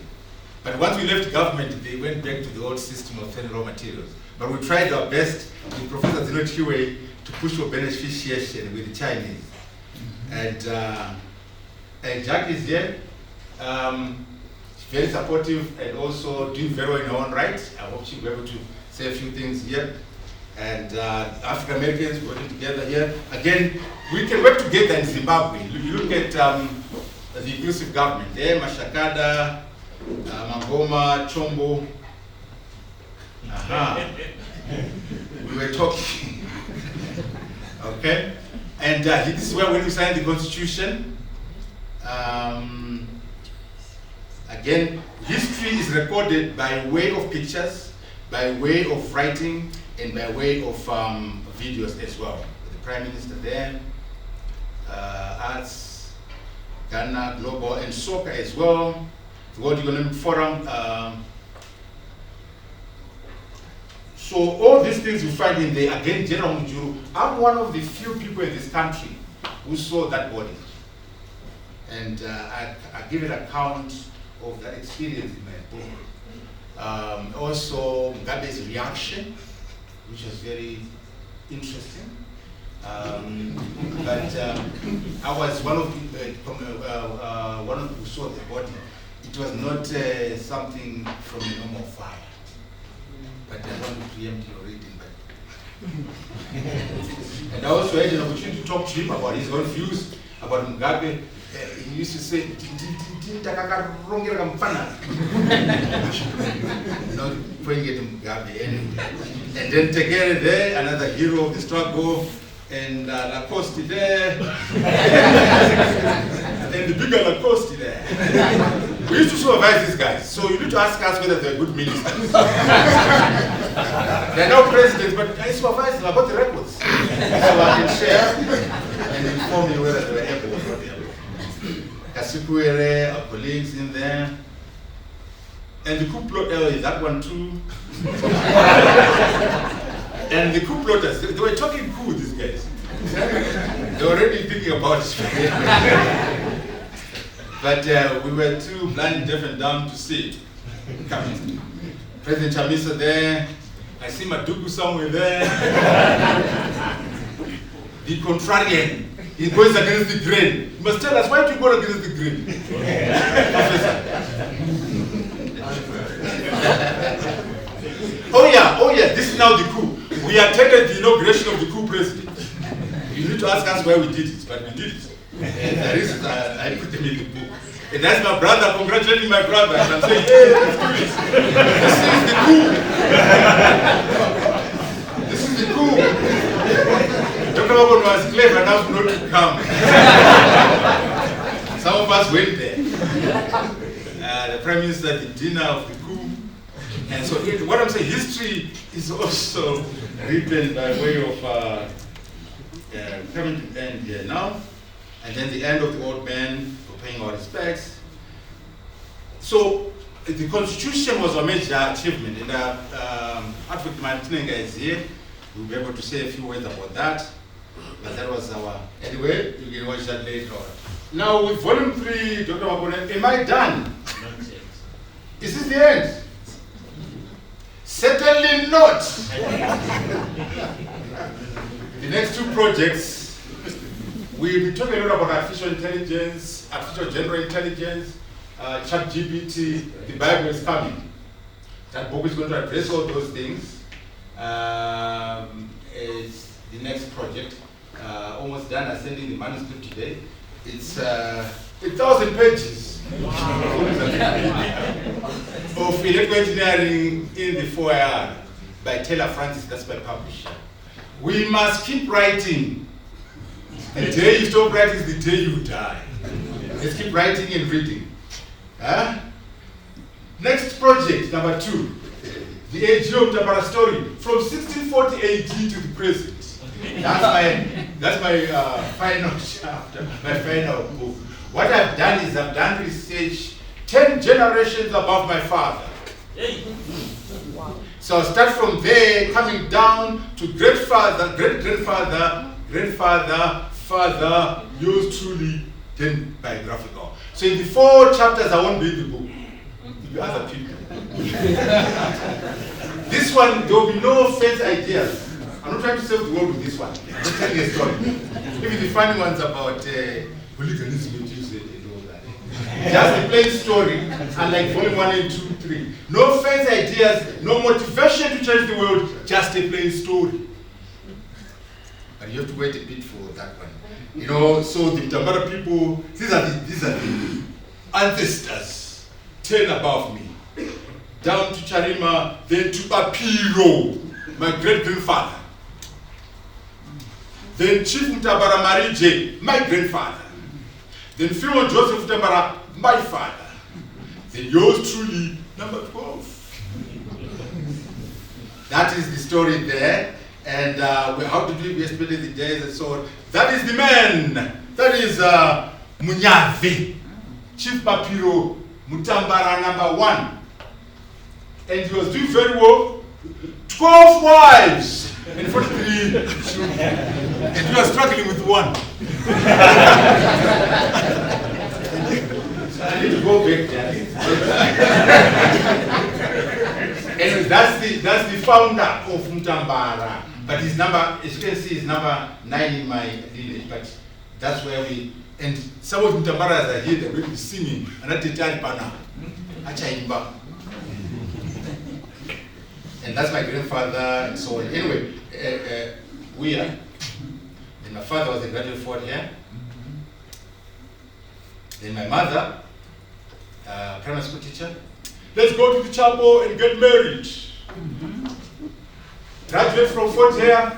But once we left government, they went back to the old system of selling raw materials. But we tried our best with Professor Zeno Chiwe to push for beneficiation with the Chinese. And Jack is here, very supportive and also doing very well in her own right. I hope she'll be able to say a few things here. And African Americans working together here. Again, we can work together in Zimbabwe. You look at the inclusive government there, Mashakada, Mangoma, Chombo. We were talking. Okay? And this is where when we signed the Constitution, again, history is recorded by way of pictures, by way of writing, and by way of videos as well. The Prime Minister there, arts, Ghana, global, and soccer as well. The World Economic Forum. So all these things you find in there, again, General Mujuru, I'm one of the few people in this country who saw that body. And I give an account of that experience in my book. Also, Mugabe's reaction, which was very interesting. But I was one of who saw the body. It was not something from a normal fire. But I don't want to preempt your reading. And I also had an opportunity to talk to him about his own views about Mugabe. He used to say, not pointing at Mugabe. And then Tegere there, another hero of the struggle, and Lacoste there, and the bigger Lacoste there. We used to supervise these guys, so you need to ask us whether they're good ministers. They're not presidents, but I supervise them, I got the records. So I can share and inform you whether they were able or not able. Kasipuere, our colleagues in there. And the coup plot, that one too. And the coup plotters, they were talking coup, these guys. They were already thinking about it. But we were too blind, deaf, and dumb to see it coming. President Chamisa there. I see Madugu somewhere there. The contrarian He goes against the grain. You must tell us, why do you go against the grain? Oh yeah, this is now the coup. We attended the inauguration of the coup president. You need to ask us why we did it, but we did it. And the reason I put them in the book. And that's my brother, congratulating my brother. And I'm saying, hey, let's do this. This is the coup. This is the coup. Dr. Wagon was clever enough not to come. Some of us went there. The Prime Minister at the dinner of the coup. And so what I'm saying, history is also written by way of coming to the end here now. And then the end of the old man for paying our respects. So the Constitution was a major achievement. And Arthur Mutambara is here. We'll be able to say a few words about that. But that was our, anyway, you can watch that later on. Now with volume 3, Dr. Mabone, am I done? Not yet. Is this the end? Certainly not. The next 2 projects, we'll be talking a lot about artificial intelligence, artificial general intelligence, ChatGPT, the Bible is coming. That book is going to address all those things. It's the next project. Almost done. I'm sending the manuscript today. It's 1,000 pages of electrical engineering in the 4IR by Taylor Francis. That's my publisher. We must keep writing. The day you stop writing is the day you die. Let's keep writing and reading. Next project, number 2. The AG Mutambara story from 1640 AD to the present. That's my final chapter, my final book. What I've done is I've done research 10 generations above my father. So I'll start from there, coming down to great-grandfather, grandfather, father, yours truly, then biographical. So in the 4 chapters, I won't be in the book. It will be other people. This one, there will be no fancy ideas. I'm not trying to save the world with this one. I'm just telling a story. Even the funny ones about hooliganism and all that. Just a plain story, unlike volume 1 and 2, 3. No fancy ideas, no motivation to change the world, just a plain story. But you have to wait a bit for that one. You know, so the Mutambara people, these are the ancestors, 10 above me. Down to Charima, then to Apiro, my great-grandfather. Then Chief Mutambara Marije, my grandfather. Then Philon Joseph Mutambara, my father. Then yours truly, number 12. That is the story there. And how did we spend the days and so on? That is the man. That is Mugabe, Chief Papiro Mutambara number 1. And he was doing very well. 12 wives and 43 children. And we are struggling with 1. So I need to go back there. Anyway, that's the founder of Mutambara. But his number, as you can see, is number 9 in my lineage. But that's where we, and some of Mutambaras are here, they're going to be singing. And at the time, Achaimba. And that's my grandfather and so on. Anyway, we are. And my father was a graduate Ford here. Then my mother, primary school teacher. Let's go to the chapel and get married. Graduate from Fort here,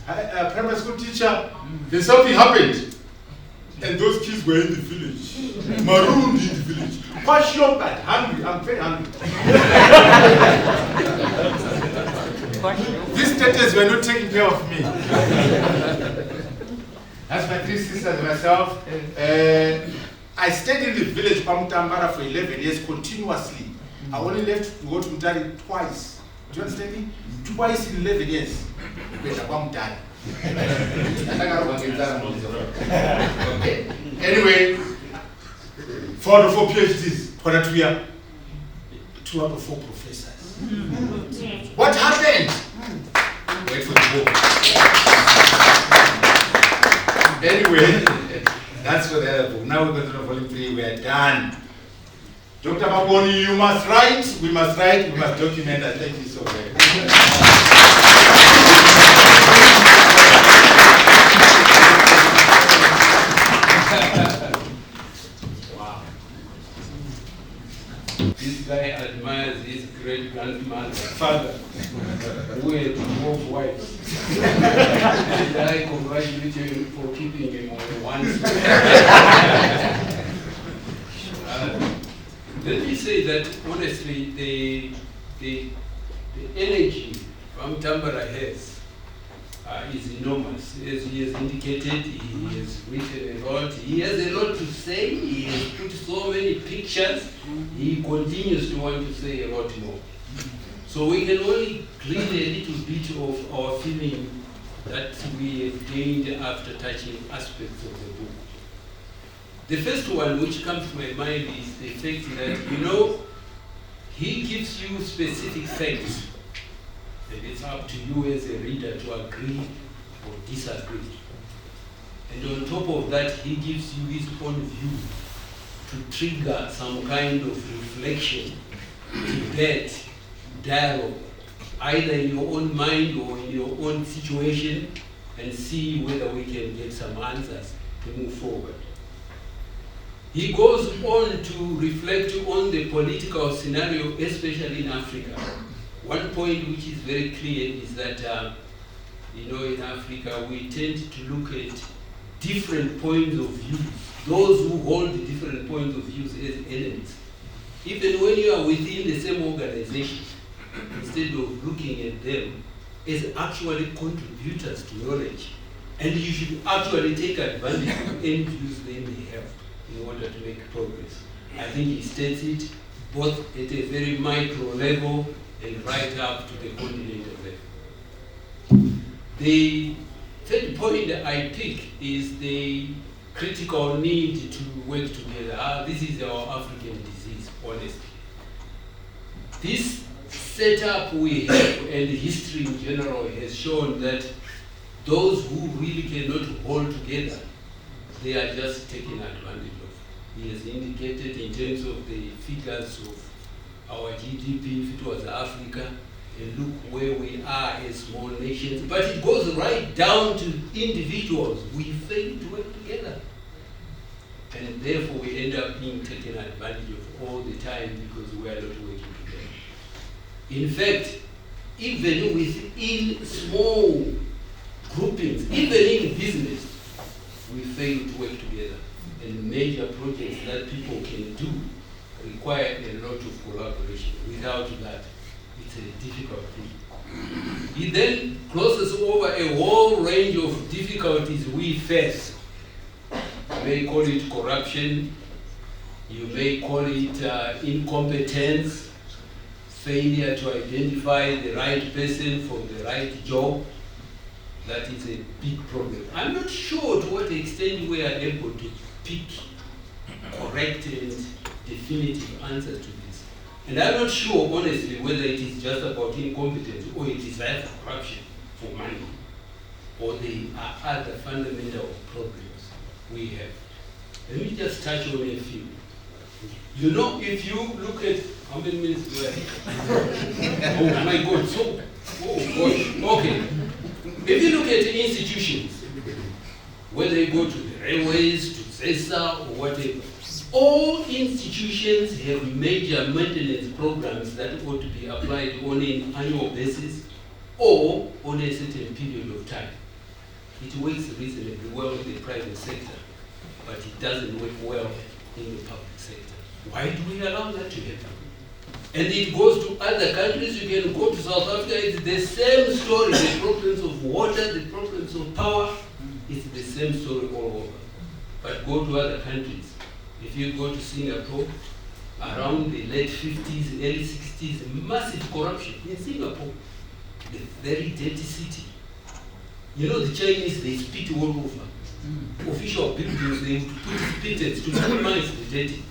primary school teacher. Then something happened. And those kids were in the village. Marooned in the village. Passion, but hungry. I'm very hungry. These status were not taking care of me. That's my 3 sisters and myself. I stayed in the village of Mutambara for 11 years continuously. I only left to go to Mutari twice. Do you understand me? Twice in 11 years. Okay. Anyway, 4 out of 4 PhDs. Kwanatuya, 2 out of 4 professors. What happened? Wait for the book. Anyway, that's for the other book. Now we're going to volume 3. We are done. Dr. Maboni, you must write, we must document, and thank you so very much. Wow. This guy admires his great grandmother, father, who had 12 wives. And I congratulate him for keeping him on one side. Let me say that honestly, the energy Mutambara has is enormous. As he has indicated, he has written a lot. He has a lot to say. He has put so many pictures. He continues to want to say a lot more. So we can only glean a little bit of our feeling that we have gained after touching aspects of the book. The first one which comes to my mind is the fact that, you know, he gives you specific facts, and it's up to you as a reader to agree or disagree. And on top of that, he gives you his own view to trigger some kind of reflection, debate, dialogue, either in your own mind or in your own situation, and see whether we can get some answers to move forward. He goes on to reflect on the political scenario, especially in Africa. One point which is very clear is that, you know, in Africa, we tend to look at different points of view, those who hold different points of view as enemies. Even when you are within the same organization, instead of looking at them as actually contributors to knowledge, and you should actually take advantage of any views they may have in order to make progress. I think he states it both at a very micro level and right up to the continental level. The third point that I pick is the critical need to work together. This is our African disease, honestly. This setup we have and history in general has shown that those who really cannot hold together, they are just taken advantage of. He has indicated in terms of the figures of our GDP, if it was Africa, and look where we are as small nations. But it goes right down to individuals. We fail to work together. And therefore we end up being taken advantage of all the time because we are not working together. In fact, even within small groupings, even in business, we fail to work together. And major projects that people can do require a lot of collaboration. Without that, it's a difficult thing. He then crosses over a whole range of difficulties we face. You may call it corruption, you may call it incompetence, failure to identify the right person for the right job. That is a big problem. I'm not sure to what extent we are able to pick correct and definitive answers to this. And I'm not sure, honestly, whether it is just about incompetence or it is either corruption for money, or there are other fundamental problems we have. Let me just touch on a few. You know, if you look at how many minutes do I have? Oh my God! Oh gosh. Okay. If you look at the institutions, whether you go to the railways, to CESA, or whatever, all institutions have major maintenance programs that ought to be applied on an annual basis or on a certain period of time. It works reasonably well in the private sector, but it doesn't work well in the public sector. Why do we allow that to happen? And it goes to other countries. You can go to South Africa, it's the same story. The problems of water, the problems of power, it's the same story all over. But go to other countries. If you go to Singapore, around the late 50s, early 60s, massive corruption in Singapore. The very dirty city. You know, the Chinese, they spit all over. Official buildings, they put spitters to minimize the dirty.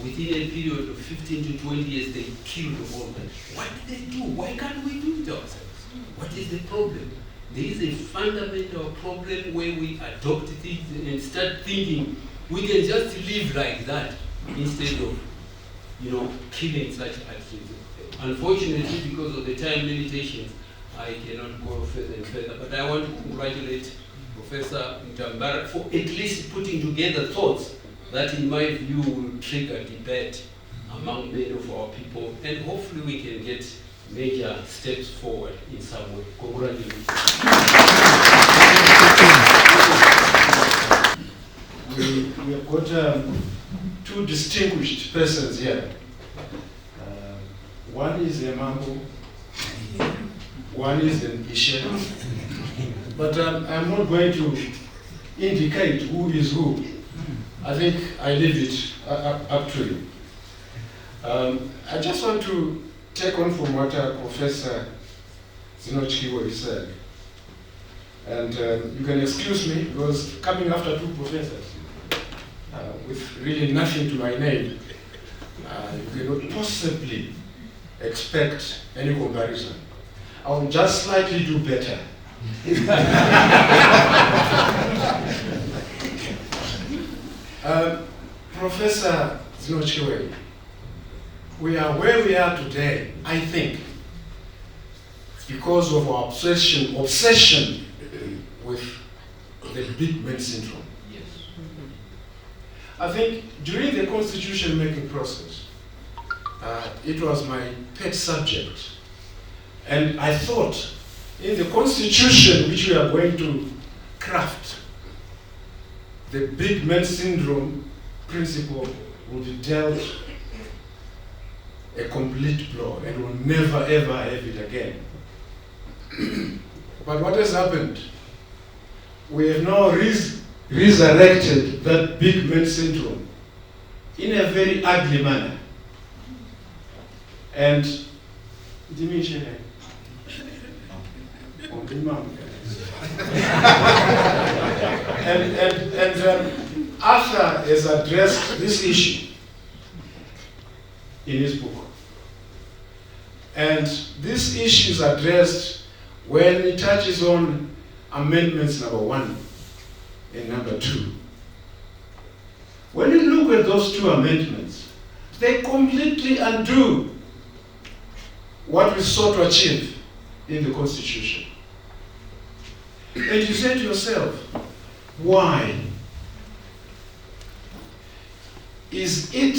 Within a period of 15 to 20 years, they killed all that. What did they do? Why can't we do it ourselves? What is the problem? there is a fundamental problem where we adopt things and start thinking we can just live like that instead of, killing such actions. Unfortunately, because of the time limitations, I cannot go further and further. But I want to congratulate Professor Mutambara for at least putting together thoughts that, in my view, will trigger debate among many of our people, and hopefully we can get major steps forward in some way. Congratulations. We have got two distinguished persons here. One is a Mambo, one is an Ishe. But I'm not going to indicate who is who. I think I leave it up to you. I just want to take on from what Professor Zanu said. And you can excuse me, because coming after two professors with really nothing to my name, you cannot possibly expect any comparison. I will just slightly do better. Professor Zanu, we are where we are today, I think, because of our obsession with the big man syndrome. Yes. I think during the constitution making process, it was my pet subject. And I thought in the constitution which we are going to craft, the big man syndrome principle will be dealt a complete blow and will never ever have it again. But what has happened? We have now resurrected that big man syndrome in a very ugly manner. And Arthur has addressed this issue in his book. And this issue is addressed when he touches on amendments number 1 and number 2. When you look at those two amendments, they completely undo what we sought to achieve in the Constitution. And you say to yourself, why? Is it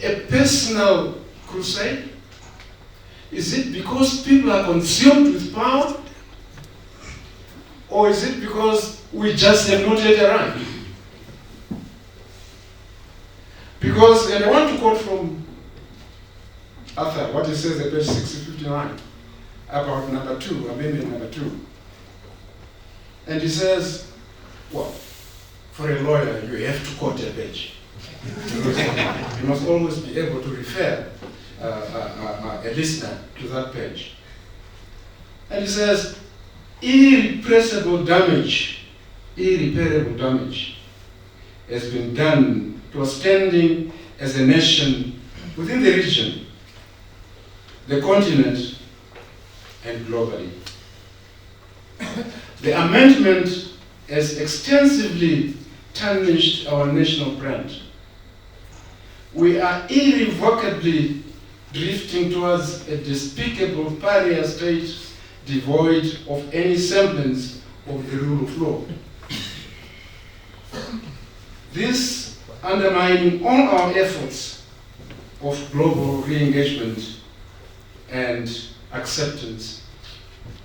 a personal crusade? Is it because people are consumed with power? Or is it because we just have not yet arrived? Because, and I want to quote from Arthur, what he says at page 659 about number 2, amendment number 2. And he says, well, for a lawyer, you have to quote a page. You must always be able to refer a listener to that page. And he says, irreparable damage has been done to our standing as a nation within the region, the continent, and globally. The amendment has extensively tarnished our national brand. We are irrevocably drifting towards a despicable pariah state devoid of any semblance of the rule of law. This undermining all our efforts of global re-engagement and acceptance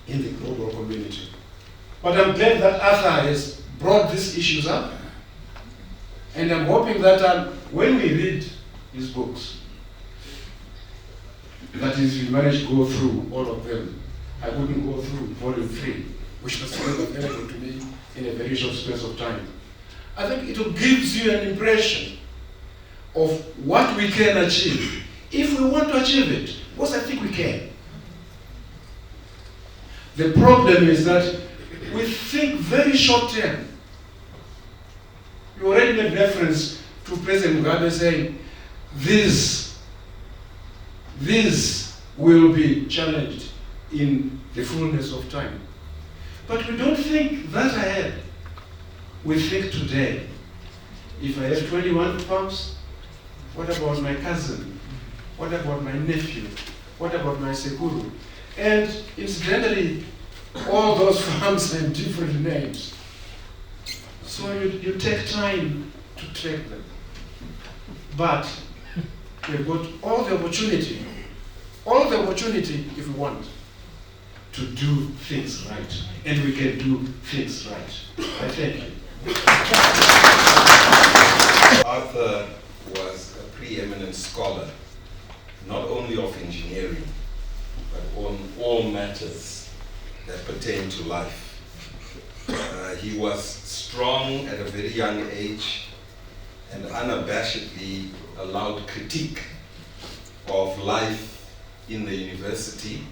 in the global community. But I'm glad that Arthur has brought these issues up, and I'm hoping that when we read his books, that is, we manage to go through all of them. I couldn't go through volume 3, which was available to me in a very short space of time. I think it will give you an impression of what we can achieve if we want to achieve it, because I think we can. The problem is that we think very short term. You already made reference to President Mugabe saying, this will be challenged in the fullness of time. But we don't think that ahead. We think today. If I have 21 farms, what about my cousin? What about my nephew? What about my sekuru? And incidentally, all those farms have different names. So you take time to track them. But we've got all the opportunity if we want to do things right. And we can do things right. I thank you. Arthur was a preeminent scholar, not only of engineering, but on all matters that pertain to life. He was strong at a very young age and unabashedly allowed critique of life in the university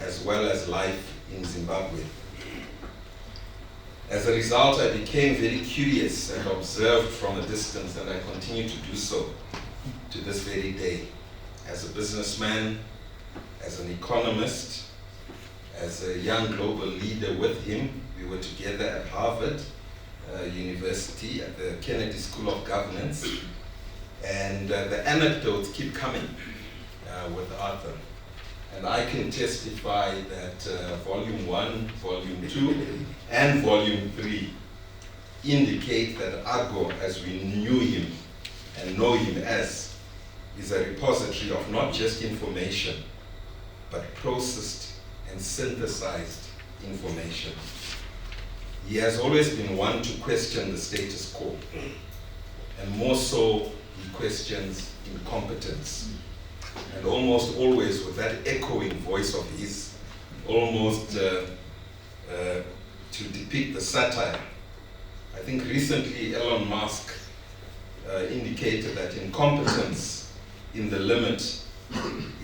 as well as life in Zimbabwe. As a result, I became very curious and observed from a distance, and I continue to do so to this very day. As a businessman, as an economist, as a young global leader with him, we were together at Harvard University at the Kennedy School of Governance, and the anecdotes keep coming with Arthur. And I can testify that Volume 1, Volume 2, and Volume 3 indicate that Ago, as we knew him and know him as, is a repository of not just information, but processed and synthesized information. He has always been one to question the status quo, and more so, he questions incompetence. And almost always with that echoing voice of his, almost to depict the satire. I think recently Elon Musk indicated that incompetence in the limit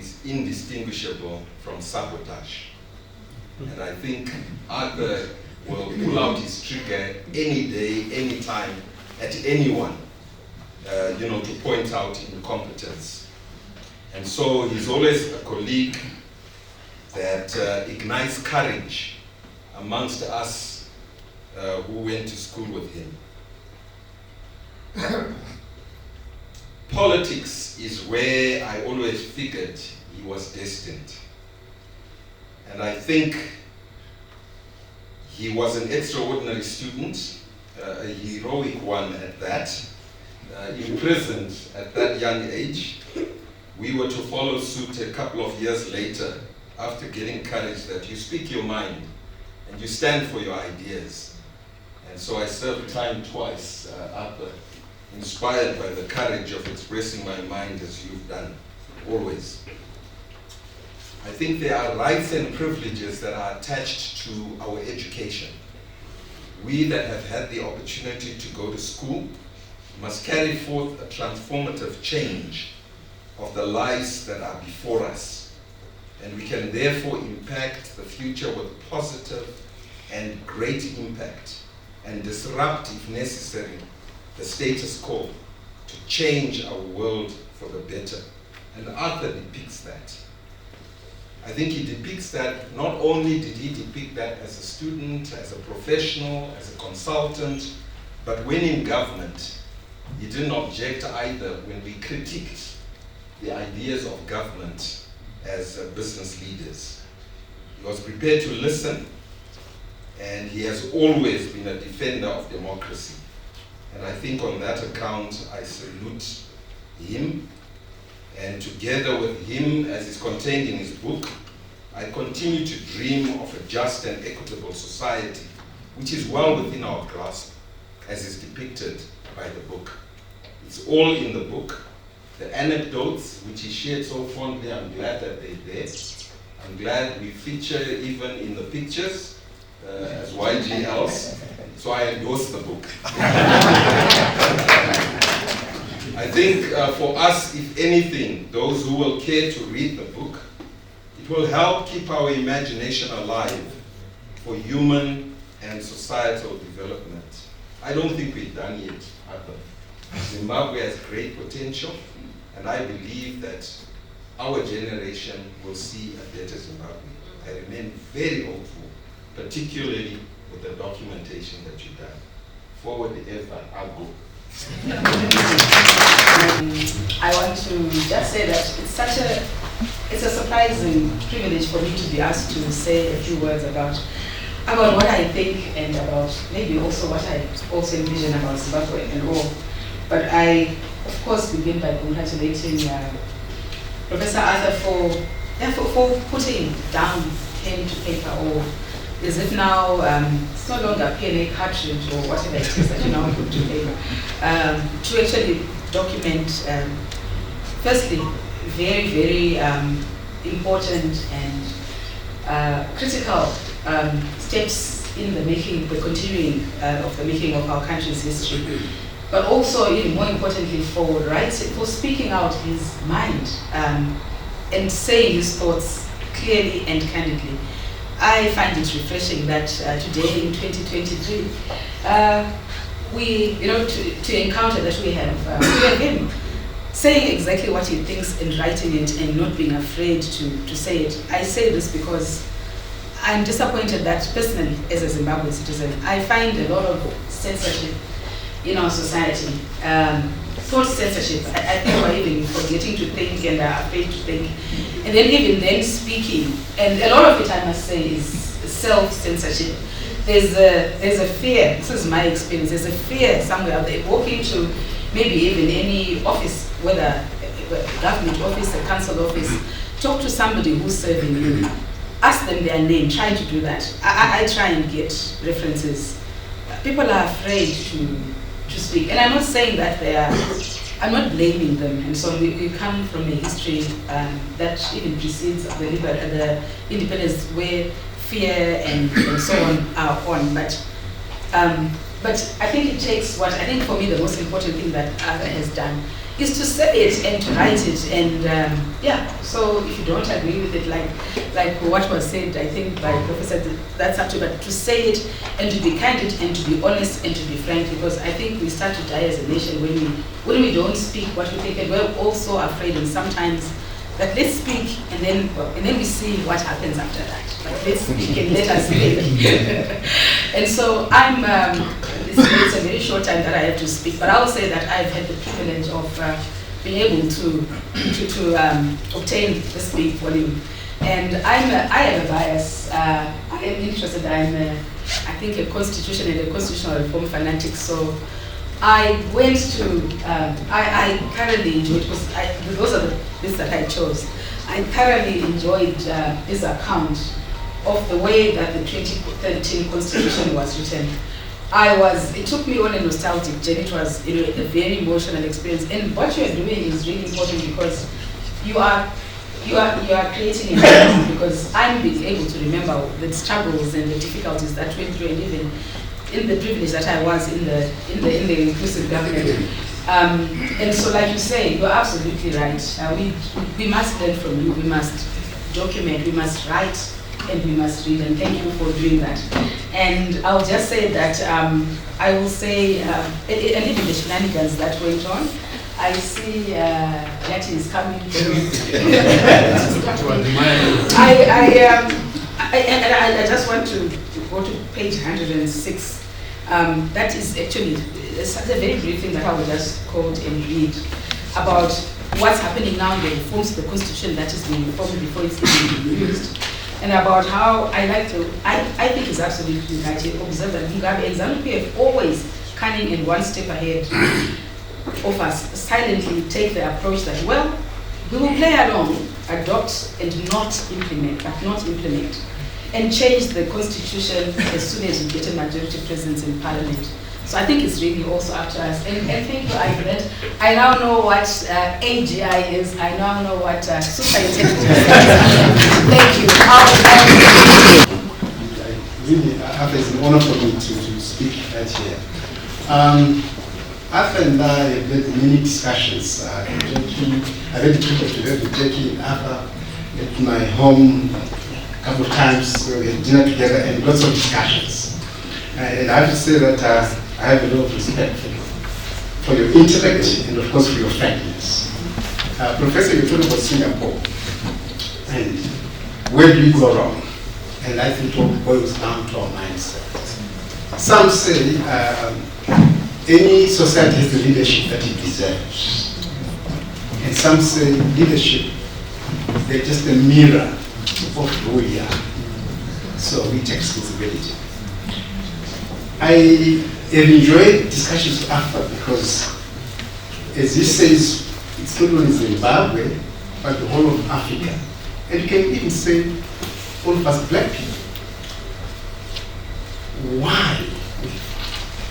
is indistinguishable from sabotage. And I think Arthur will pull out his trigger any day, any time, at anyone, to point out incompetence. And so he's always a colleague that ignites courage amongst us who went to school with him. Politics is where I always figured he was destined. And I think he was an extraordinary student, a heroic one at that, imprisoned at that young age. We were to follow suit a couple of years later after getting courage that you speak your mind and you stand for your ideas. And so I served time twice, Arthur, inspired by the courage of expressing my mind as you've done, always. I think there are rights and privileges that are attached to our education. We that have had the opportunity to go to school must carry forth a transformative change of the lives that are before us. And we can therefore impact the future with positive and great impact and disrupt, if necessary, the status quo to change our world for the better. And Arthur depicts that. I think he depicts that. Not only did he depict that as a student, as a professional, as a consultant, but when in government, he didn't object either when we critiqued the ideas of government as business leaders. He was prepared to listen, and he has always been a defender of democracy. And I think on that account, I salute him. And together with him, as is contained in his book, I continue to dream of a just and equitable society, which is well within our grasp, as is depicted by the book. It's all in the book. The anecdotes, which he shared so fondly, I'm glad that they're there. I'm glad we feature even in the pictures as YGLs, so I endorse the book. I think for us, if anything, those who will care to read the book, it will help keep our imagination alive for human and societal development. I don't think we're done yet, Arthur. Zimbabwe has great potential, and I believe that our generation will see a better Zimbabwe. I remain very hopeful particularly with the documentation that you've done. Forward ever, I'll go. I want to just say that it's a surprising privilege for me to be asked to say a few words about what I think and about maybe also what I also envision about Zimbabwe and all. But I, of course, begin by congratulating Professor Arthur for putting down pen to paper, or as if now it's no longer PNA cartridge or whatever it is that you now put to paper, to actually document, firstly, very, very important and critical steps in the continuing of the making of our country's history, but also even more importantly for speaking out his mind and saying his thoughts clearly and candidly. I find it refreshing that today in 2023, to encounter that we have him saying exactly what he thinks and writing it and not being afraid to say it. I say this because I'm disappointed that personally, as a Zimbabwean citizen, I find a lot of censorship in our society. Thought censorship. I think we're even forgetting to think and are afraid to think. And then even then speaking, and a lot of it I must say is self-censorship. There's a fear, this is my experience, there's a fear somewhere out there, walk into maybe even any office, whether a government office, a council office, talk to somebody who's serving you, ask them their name, try to do that. I try and get references. People are afraid to speak. And I'm not saying that I'm not blaming them. And so we come from a history that even precedes the independence, where fear and so on are on. But I think it takes I think for me the most important thing that Arthur has done is to say it and to write it. And so if you don't agree with it, like what was said, I think by Professor, that's up to you, but to say it and to be candid and to be honest and to be frank, because I think we start to die as a nation when we don't speak what we think, and we're also afraid, and sometimes that let's speak and then we see what happens after that. Like, let's speak and let us speak. And so it's a very short time that I have to speak, but I will say that I've had the privilege of being able to obtain this big volume. And I have a bias. I am interested. I think a constitution and a constitutional reform fanatic. So I went to, I thoroughly enjoyed, because those are the bits that I chose. I thoroughly enjoyed this account of the way that the 2013 Constitution was written. It took me on a nostalgic journey. It was a very emotional experience. And what you are doing is really important, because you are creating a memory, because I'm being able to remember the struggles and the difficulties that went through, and even in the privilege that I was in the inclusive government. And so, like you say, you're absolutely right. We must learn from you. We must document. We must write. And we must read, and thank you for doing that. And I'll just say that I will say, and even the shenanigans that went on, I see that is coming. I just want to go to page 106. That is actually such a very brief thing that I will just quote and read about what's happening now in the reforms to the Constitution that is being reformed before it's even used. And about how I think it's absolutely right. I observe that Mugabe and Zanu PF always cunning and one step ahead of us, silently take the approach that, well, we will play along, adopt and not implement, and change the Constitution as soon as we get a majority presence in Parliament. So I think it's really also up to us. And thank you, Ivan. I now know what AGI is. I now know what super intelligence is. Thank you. Really, Arthur, it's an honor for me to speak right here. Arthur and I have had many discussions. I've had the privilege to have with Jackie and Arthur at my home a couple of times, where we had dinner together and lots of discussions. And I have to say that I have a lot of respect for your intellect and, of course, for your frankness. Professor, you talked about Singapore, and where do you go wrong? And I think it all boils down to our mindset. Some say any society has the leadership that it deserves. And some say leadership, they're just a mirror of who we are. So we take responsibility. I have enjoyed discussions with Arthur because, as he says, it's not only Zimbabwe, but the whole of Africa. And you can even say all of us black people. Why?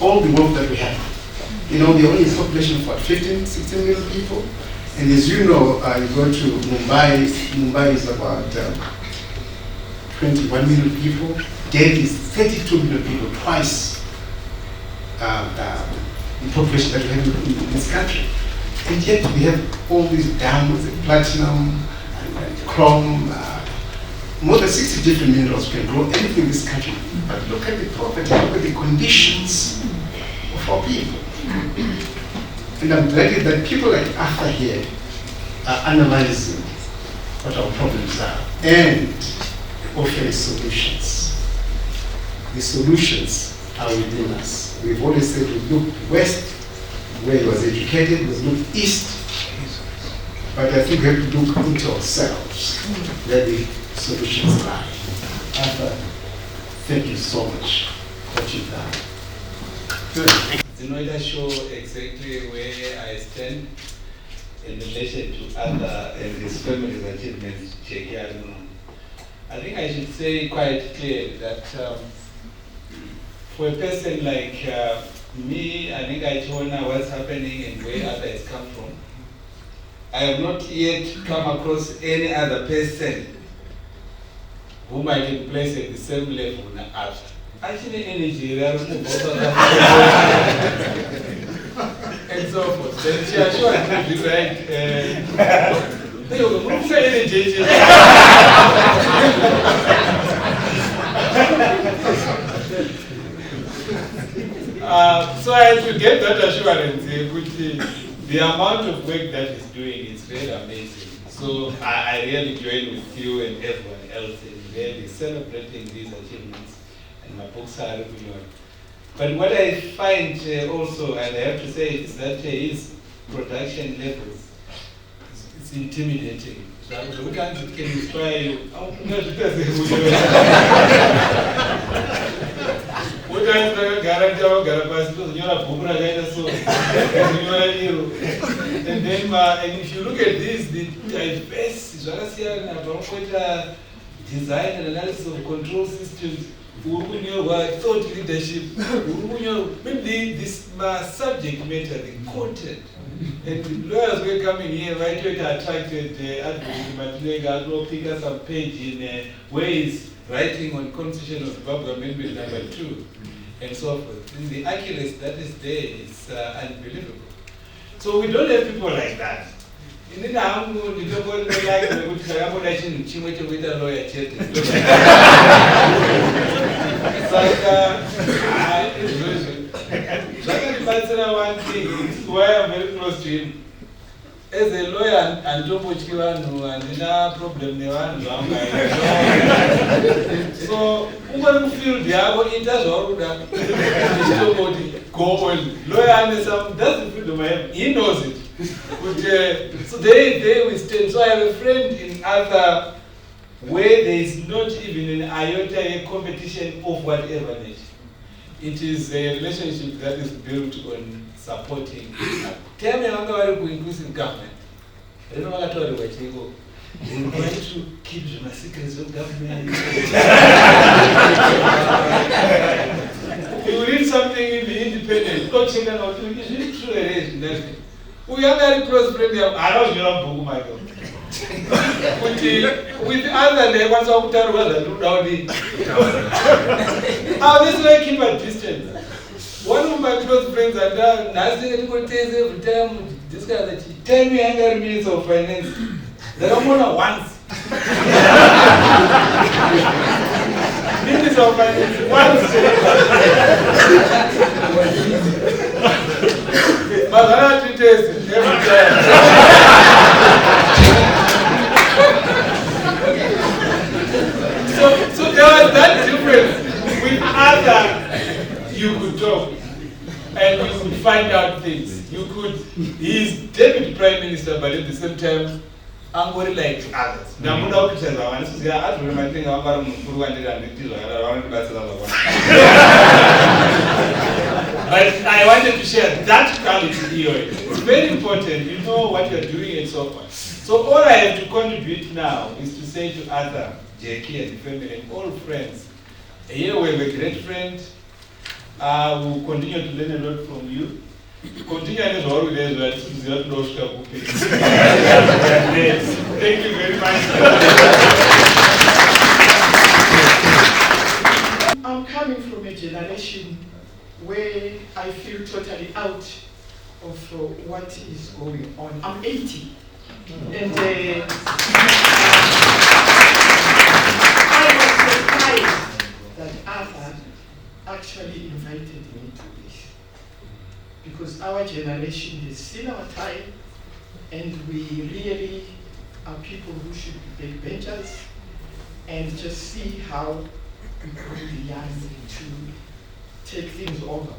All the wealth that we have. You know, the only population of what, 15, 16 million people? And as you know, you go to Mumbai, Mumbai is about 21 million people. Delhi is 32 million people, twice the population that we have in this country. And yet we have all these diamonds and platinum and chrome, more than 60 different minerals can grow anything in this country. But look at the poverty, look at the conditions of our people. And I'm glad that people like Arthur here are analyzing what our problems are and offering solutions. The solutions are within us. We've always said we look west, where he was educated, we look east. But I think we have to look into ourselves, where the solutions lie. Arthur, thank you so much for what you've done. Good. Zinoida show exactly where I stand in relation to Arthur and his family's achievements. I think I should say quite clearly that for a person like me, I think I told her what's happening and where Arthur has come from. I have not yet come across any other person whom I can place at the same level as Arthur. Actually, in Nigeria, and so forth. Then she assured me, right? So I had to get that assurance, which the amount of work that he's doing is very amazing. So I really join with you and everyone else in really celebrating these achievements. And my books are everywhere. But what I find also, and I have to say, is that his production levels, it's intimidating. So we can inspire you. And then, and if you look at this, the diverse design and analysis of control systems, thought leadership, maybe this subject matter, the content. And the lawyers were coming here, right, to attracted Advocate will pick us some page in where he's writing on Constitution of Zimbabwe Amendment number 2, and so forth. And the accuracy that is there is unbelievable. So we don't have people like that. In the Namu, you don't want to like the accommodation, Chimocho with a lawyer chat. One thing is why I'm very close to him. As a lawyer, and don't watch you and no problem. So, who feel the other it does all that. Go on. Lawyer and some doesn't feel the man, he knows it. But, so they will stand. So I have a friend in Arthur where there is not even an iota competition of whatever nature. It is a relationship that is built on supporting. Tell me how to inclusive government. I don't know what to do. We're trying to keep the secrets of government. You read something in the Independent, go check it out. It's really true. It is nothing. We are very close friends. I don't know my God. With other they want to tell whether do down the. How this way keep a distance. One of my close friends and nothing every time this guy that 10 younger Minister of Finance. They don't want to once. Minister of Finance once. But I have to test every time. So there was Arthur, you could talk and you could find out things. You could, he's deputy prime minister, but at the same time, I'm very like others. Now, I'm not going to I don't remember thing about but I wanted to share that quality here. It's very important. You know what you're doing and so forth. So all I have to contribute now is to say to Arthur, Jackie, and the family, and all friends, here we have a great friend. We'll continue to learn a lot from you. Continue as always, thank you very much. I'm coming from a generation where I feel totally out of what is going on. I'm 80. And I was surprised that Arthur actually invited me to this. Because our generation has seen our time, and we really are people who should be backbenchers and just see how we bring the young to take things over.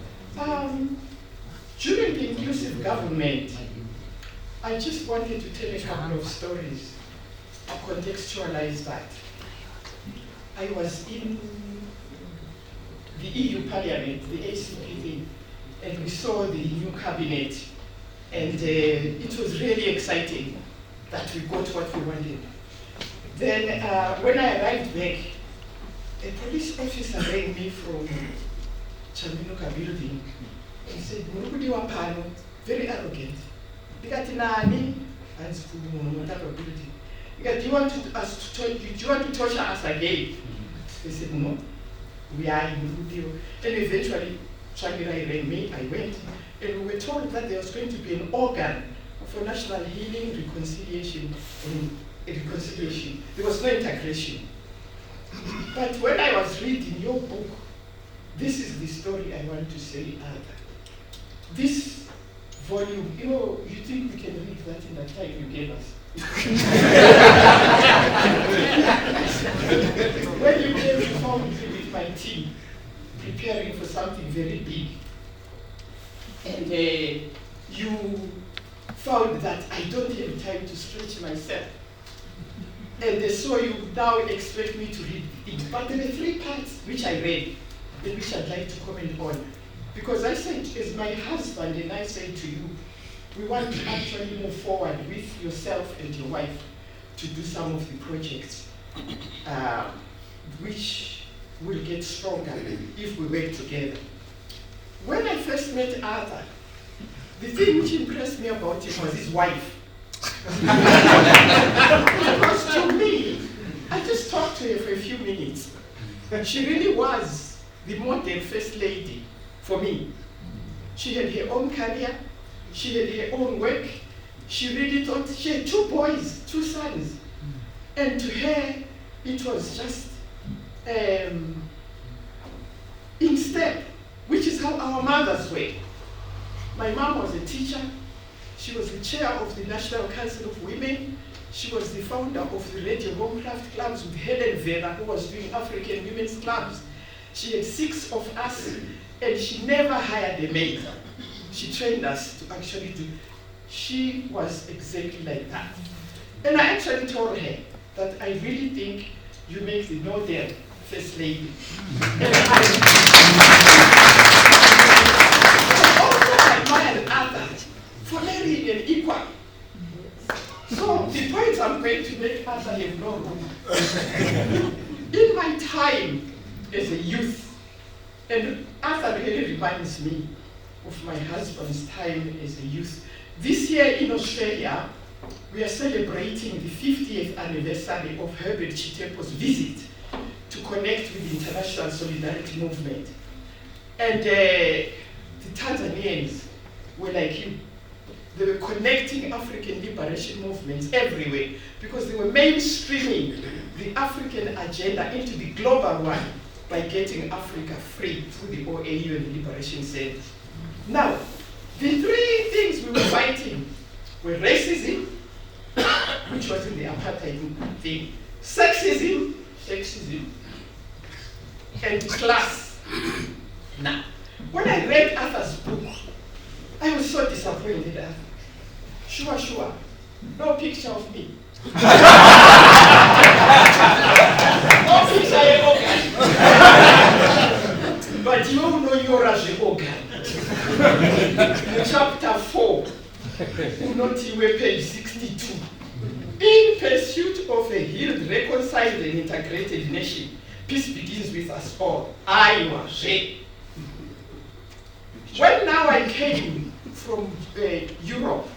During the inclusive government, I just wanted to tell a couple of stories to contextualize that. I was in the EU Parliament, the ACPD, and we saw the new cabinet, and it was really exciting that we got what we wanted. Then when I arrived back, a police officer rang me from Chaminuka building and said, "Murukudi wapano," very arrogant. Because nani, and building. Because do you want to torture us again? They said, "No, we are in Murukudi." And eventually, Changirai rang me, I went, and we were told that there was going to be an organ for national healing, reconciliation, and reconciliation. There was no integration. But when I was reading your book, this is the story I want to say, Arthur. This volume, you think we can read that in the time you gave us? When you came to form with my team, preparing for something very big, and you found that I don't have time to stretch myself. And so you now expect me to read it. But there are 3 parts which I read, and which I'd like to comment on. Because I said, as my husband and I said to you, we want to actually move forward with yourself and your wife to do some of the projects which will get stronger if we work together. When I first met Arthur, the thing which impressed me about him was his wife. Because to me, I just talked to her for a few minutes. She really was the model first lady for me. She had her own career, she had her own work. She really thought, she had 2 boys, 2 sons. And to her, it was just in step, which is how our mothers were. My mom was a teacher. She was the chair of the National Council of Women. She was the founder of the Radio Homecraft Clubs with Helen Vera, who was doing African Women's Clubs. She had 6 of us, and she never hired a maid. She trained us to actually do. She was exactly like that. And I actually told her that I really think you make the model first lady. And I also admired Arthur for marrying an equal. So the point I'm going to make, Arthur, have no room. In my time as a youth, and Arthur really reminds me of my husband's time as a youth. This year in Australia, we are celebrating the 50th anniversary of Herbert Chitepo's visit to connect with the international solidarity movement. And the Tanzanians were like you. They were connecting African liberation movements everywhere because they were mainstreaming the African agenda into the global one by getting Africa free through the OAU and the Liberation Center. Now, the 3 things we were fighting were racism, which was in the apartheid thing, sexism, and class. I was so disappointed. Sure. No picture of me. No picture of organ. But you know you're as an organ. Chapter 4, Unotiwe, page 62. In pursuit of a healed, reconciled, and integrated nation, peace begins with us all. I was ready. When now I came from Europe,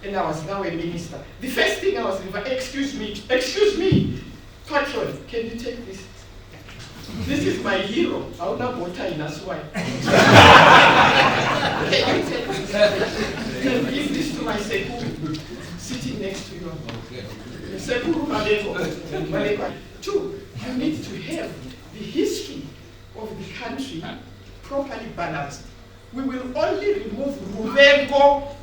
and I was now a minister, the first thing I was like, excuse me, patron, can you take this? This is my hero. I'll not go tie in as why. Can you take this? Can give this to my Sekuru, sitting next to you. Sekuru Maleko. Two, you need to have the history of the country properly balanced. We will only remove Ruvengo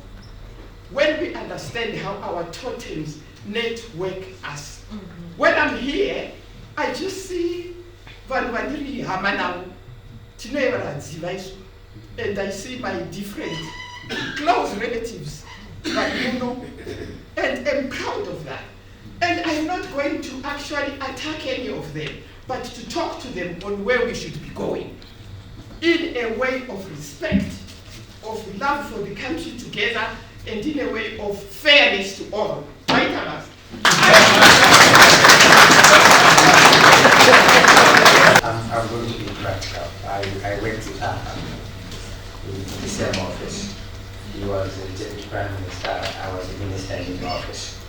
when we understand how our totems network us. When I'm here, I just see Vanvandiri Hamanau, and I see my different close relatives, and I'm proud of that. And I'm not going to actually attack any of them, but to talk to them on where we should be going, in a way of respect, of love for the country together, and in a way of fairness to all. Right, Abbas? I'm going to be practical. I worked with Arthur in the same office. He was the Deputy Prime Minister, I was the Minister in the office.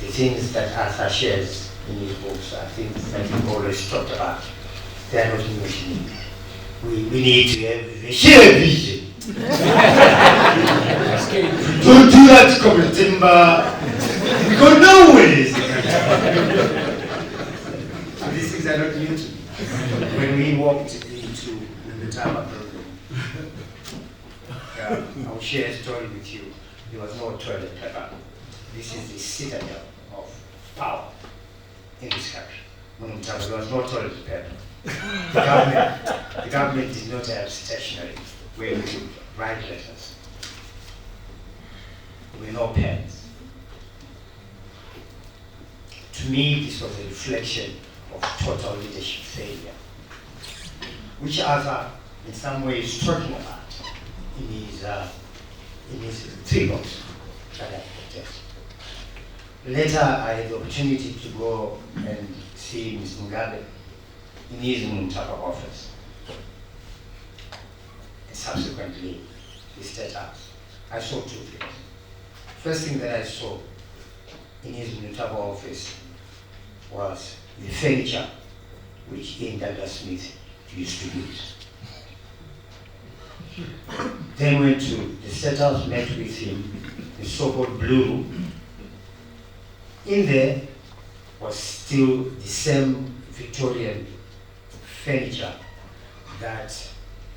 The things that Arthur shares in his books are things that we've always talked about. They are not new to me. We need to have a shared vision. Don't do that, Comrade Timber. We go nowhere. So these things are not new to me. When we walked into the Tama program, I'll share a story with you. There was no toilet paper. This is the citadel of power in this country. There was no toilet paper. The government did not have stationery where we could write letters. There were no pens. To me, this was a reflection of total leadership failure, which Arthur, in some ways, is talking about in his 3 books that I protest. Later, I had the opportunity to go and see Ms. Mugabe in his Muntapa office. And subsequently, the State House. I saw 2 things. First thing that I saw in his Muntapa office was the furniture which Ian Douglas Smith used to use. Then went to the State House, met with him, the so-called blue room. In there was still the same Victorian furniture that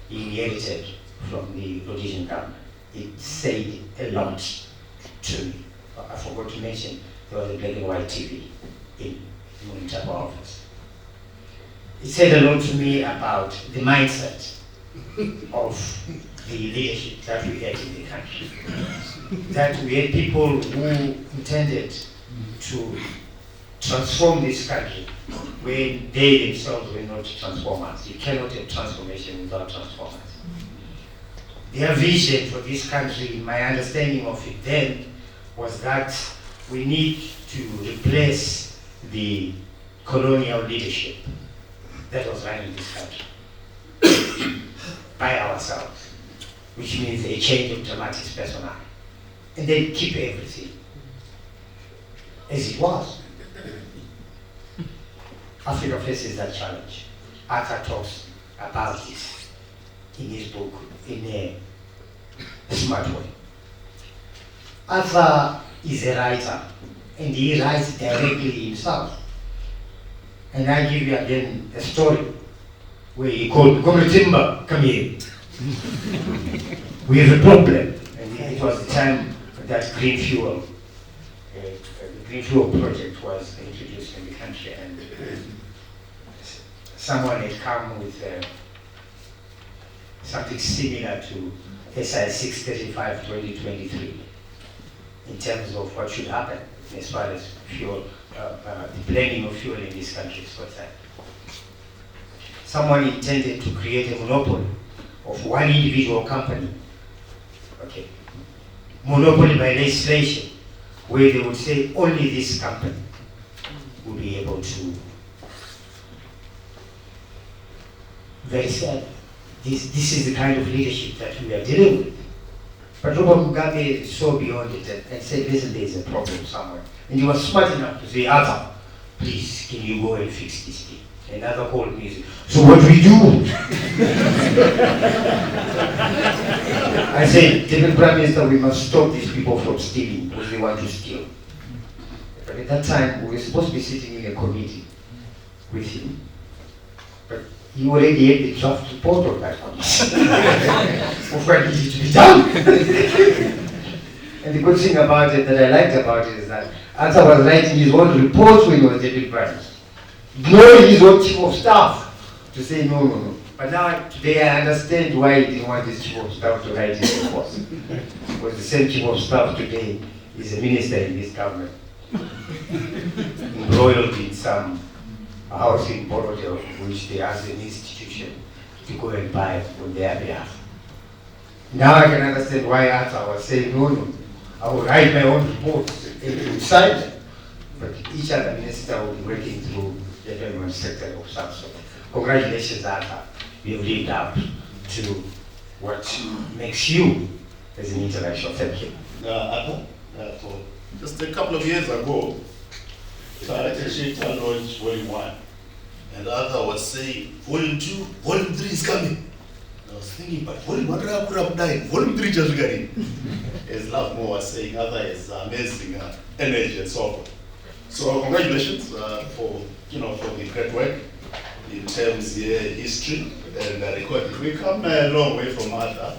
he inherited from the Rhodesian government. It said a lot to me. I forgot to mention there was a black and white TV in the Muntapa office. It said a lot to me about the mindset of the leadership that we had in the country. That we had people who intended to transform this country when they themselves were not transformers. You cannot have transformation without transformers. Their vision for this country, my understanding of it then, was that we need to replace the colonial leadership that was running this country by ourselves, which means a change of dramatic personnel, and then keep everything as it was. Africa faces that challenge. Arthur talks about this in his book in a smart way. Arthur is a writer, and he writes directly himself. And I give you again a story where he called Comrade Timber, come here. We have a problem. And it was the time that green fuel, the green fuel project was introduced in the country, and someone had come with something similar to a SI 635/2023 in terms of what should happen as far as fuel, the blending of fuel in this country is concerned. Someone intended to create a monopoly of one individual company. Okay. Monopoly by legislation, where they would say only this company will be able to. Very sad. This is the kind of leadership that we are dealing with. But Robert Mugabe saw beyond it and said, listen, there's a problem somewhere. And he was smart enough to say, Arthur, please, can you go and fix this thing? And Arthur called me and said, so what do we do? I said, Deputy Prime Minister, we must stop these people from stealing because they want to steal. But at that time, we were supposed to be sitting in a committee with him. But he already had the draft report on that committee. Of what needed to be done. And the good thing about it, that I liked about it, is that Arthur was writing his own reports when he was Deputy Prime Minister, ignoring his own chief of staff to say no. But now, today I understand why he didn't want his chief of staff to write his reports. Because the same chief of staff today is a minister in this government, embroiled in some house in Borodale, which they asked an institution to go and buy on their behalf. Now I can understand why Arthur was saying, no, I will write my own reports and sign them. But each other minister will be working through the development sector of some sort. Congratulations, Arthur. You have lived up to what makes you as an intellectual. Thank you. Arthur, for just a couple of years ago, Harare City launched Volume 1. And Arthur was saying, Volume 2, Volume 3 is coming. I was thinking, but Volume 1 could have died. Volume 3 just got in. As Lovemore was saying, Arthur has amazing energy and so forth. So congratulations for the great work in terms of history and recording. We come a long way from Arthur.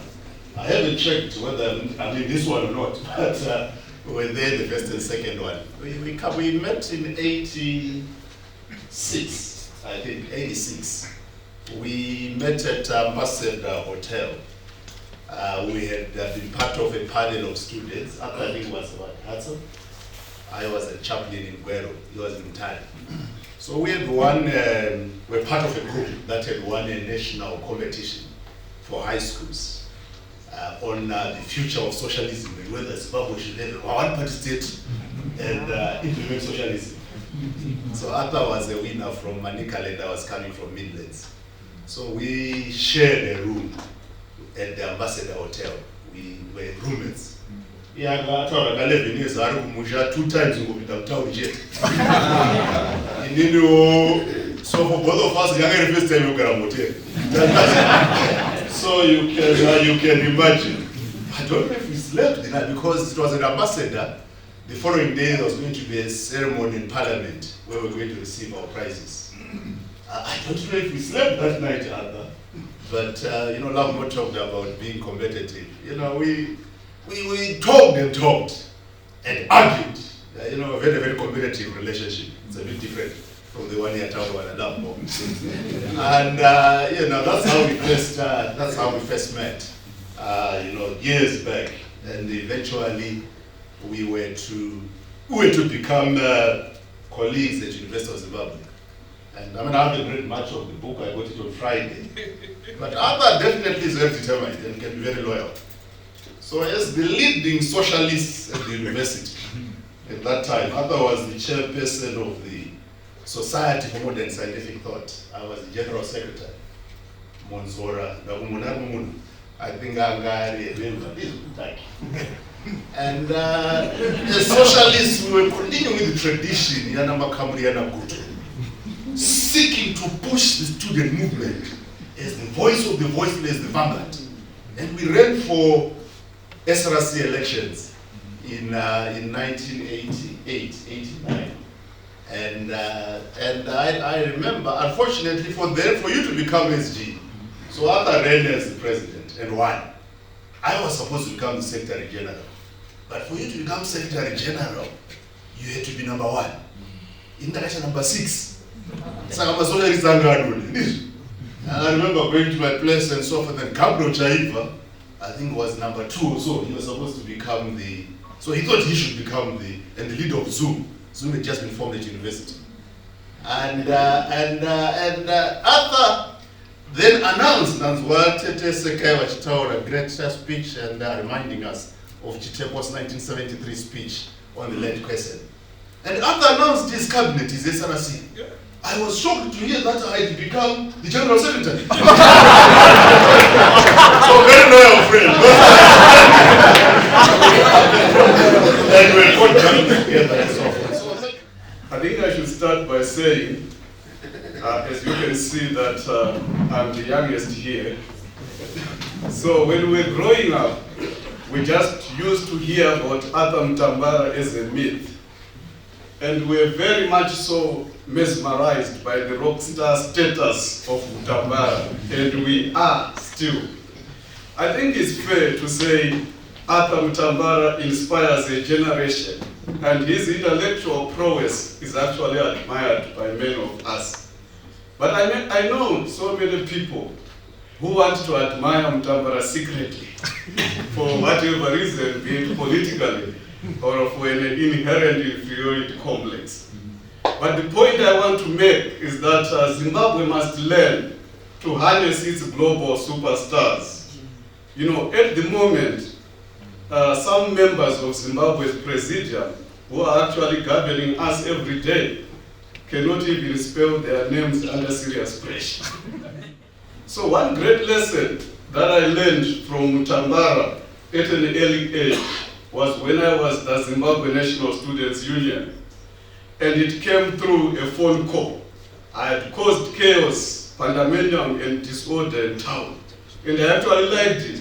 I haven't checked whether this one or not, but we're there the first and second one. We met in 86, I think, 86. We met at Ambassador Hotel. We had been part of a panel of students. I think it was Hudson. I was a chaplain in Guero. He was in Mutali. So we had we're part of a group that had won a national competition for high schools on the future of socialism and whether Zimbabwe should have a one-party state and implement socialism. So Arthur was a winner from Manikal and I was coming from Midlands. So we shared a room at the Ambassador Hotel. We were roommates. Yeah, I told 11 years, I was 2 times in the town jet. So for both of us, the first time we got a hotel. So you can imagine. I don't know if we slept the night because it was an ambassador. The following day there was going to be a ceremony in Parliament where we were going to receive our prizes. I don't know if we slept that night, Arthur. But Lambo talked about being competitive. We talked and argued. A very, very competitive relationship. It's a bit different from the one here at Tawa and Lambo. And that's how we first met. Years back, and eventually we were to become colleagues at University of Zimbabwe. And I haven't read much of the book. I got it on Friday. But Arthur definitely is very determined and can be very loyal. So as the leading socialist at the university at that time, Arthur was the chairperson of the Society for Modern Scientific Thought. I was the general secretary. Monzora, I think I remember this. And as socialists, we were continuing with the tradition, seeking to push the student movement as the voice of the voiceless, the vanguard. And we ran for SRC elections in 1988, 89. And I remember, unfortunately, for you to become SG, so Arthur ran as the president and won. I was supposed to become the Secretary General. But for you to become Secretary General, you had to be number 1. In the election number 6. And I remember going to my place and so forth, and Kabro Chaiva, I think was number 2 or so. He was supposed to become the, so he thought he should become the leader of Zoom. Zoom had just been formed at university. And Arthur then announced Nanzwa Tete Sekai Wachitaura, a great speech, and reminding us of Chitepo's 1973 speech on the land question. And Arthur announced his cabinet, his SRC. I was shocked to hear that I had become the General Secretary. So very loyal friend. And we're going together and so forth. I think I should start by saying, as you can see, that I'm the youngest here. So when we were growing up, we just used to hear about Arthur Mutambara as a myth. And we're very much so mesmerized by the rock star status of Mutambara, and we are still. I think it's fair to say Arthur Mutambara inspires a generation, and his intellectual prowess is actually admired by many of us. But I know so many people who want to admire Mutambara secretly, for whatever reason, be it politically, or for an inherent inferiority complex. But the point I want to make is that Zimbabwe must learn to harness its global superstars. You know, at the moment, some members of Zimbabwe's presidium, who are actually governing us every day, cannot even spell their names under serious pressure. So one great lesson that I learned from Mutambara at an early age was when I was the Zimbabwe National Students Union, and it came through a phone call. I had caused chaos, pandemonium, and disorder in town, and I actually liked it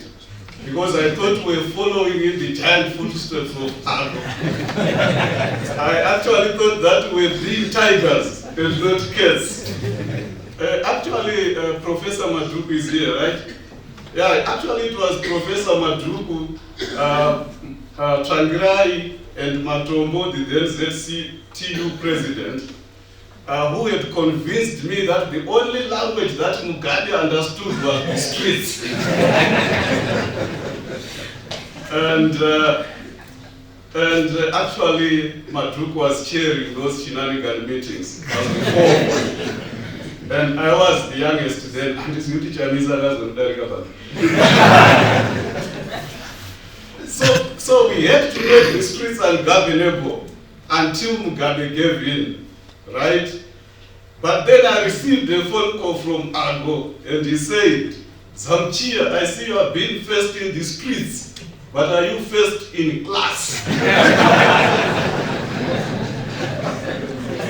because I thought we were following in the giant footsteps of Argo. I actually thought that we were being tigers and not cats. Actually, Professor Madruku is here, right? Yeah, actually it was Professor Madruku, Trangirai, and Matombo, the then ZCTU president, who had convinced me that the only language that Mugabe understood was the streets. and actually, Madruku was chairing those shenanigan meetings. And I was the youngest then. So we had to make the streets ungovernable until Mugabe gave in, right? But then I received a phone call from Argo, and he said, Zamchia, I see you are being first in the streets, but are you first in class?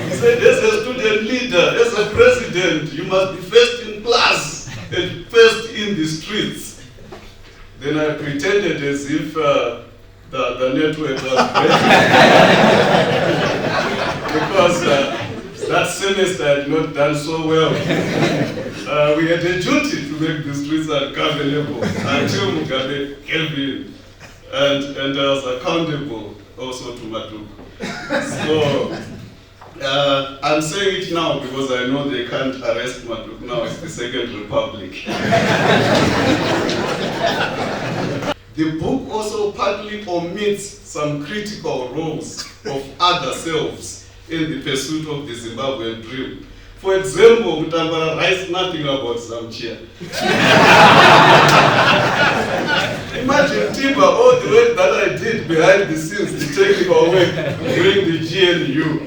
He said, as a student leader, as a president, you must be first in class and first in the streets. Then I pretended as if the network was breaking. Because that semester I had not done so well. We had a duty to make the streets ungovernable until Mugabe gave in. And I was accountable also to Matuku. So, I'm saying it now because I know they can't arrest Matuku now. It's the Second Republic. The book also partly omits some critical roles of other selves in the pursuit of the Zimbabwean dream. For example, Mutambara writes nothing about Zamchia. Imagine, Timber, all the work that I did behind the scenes, the technical work during the GNU.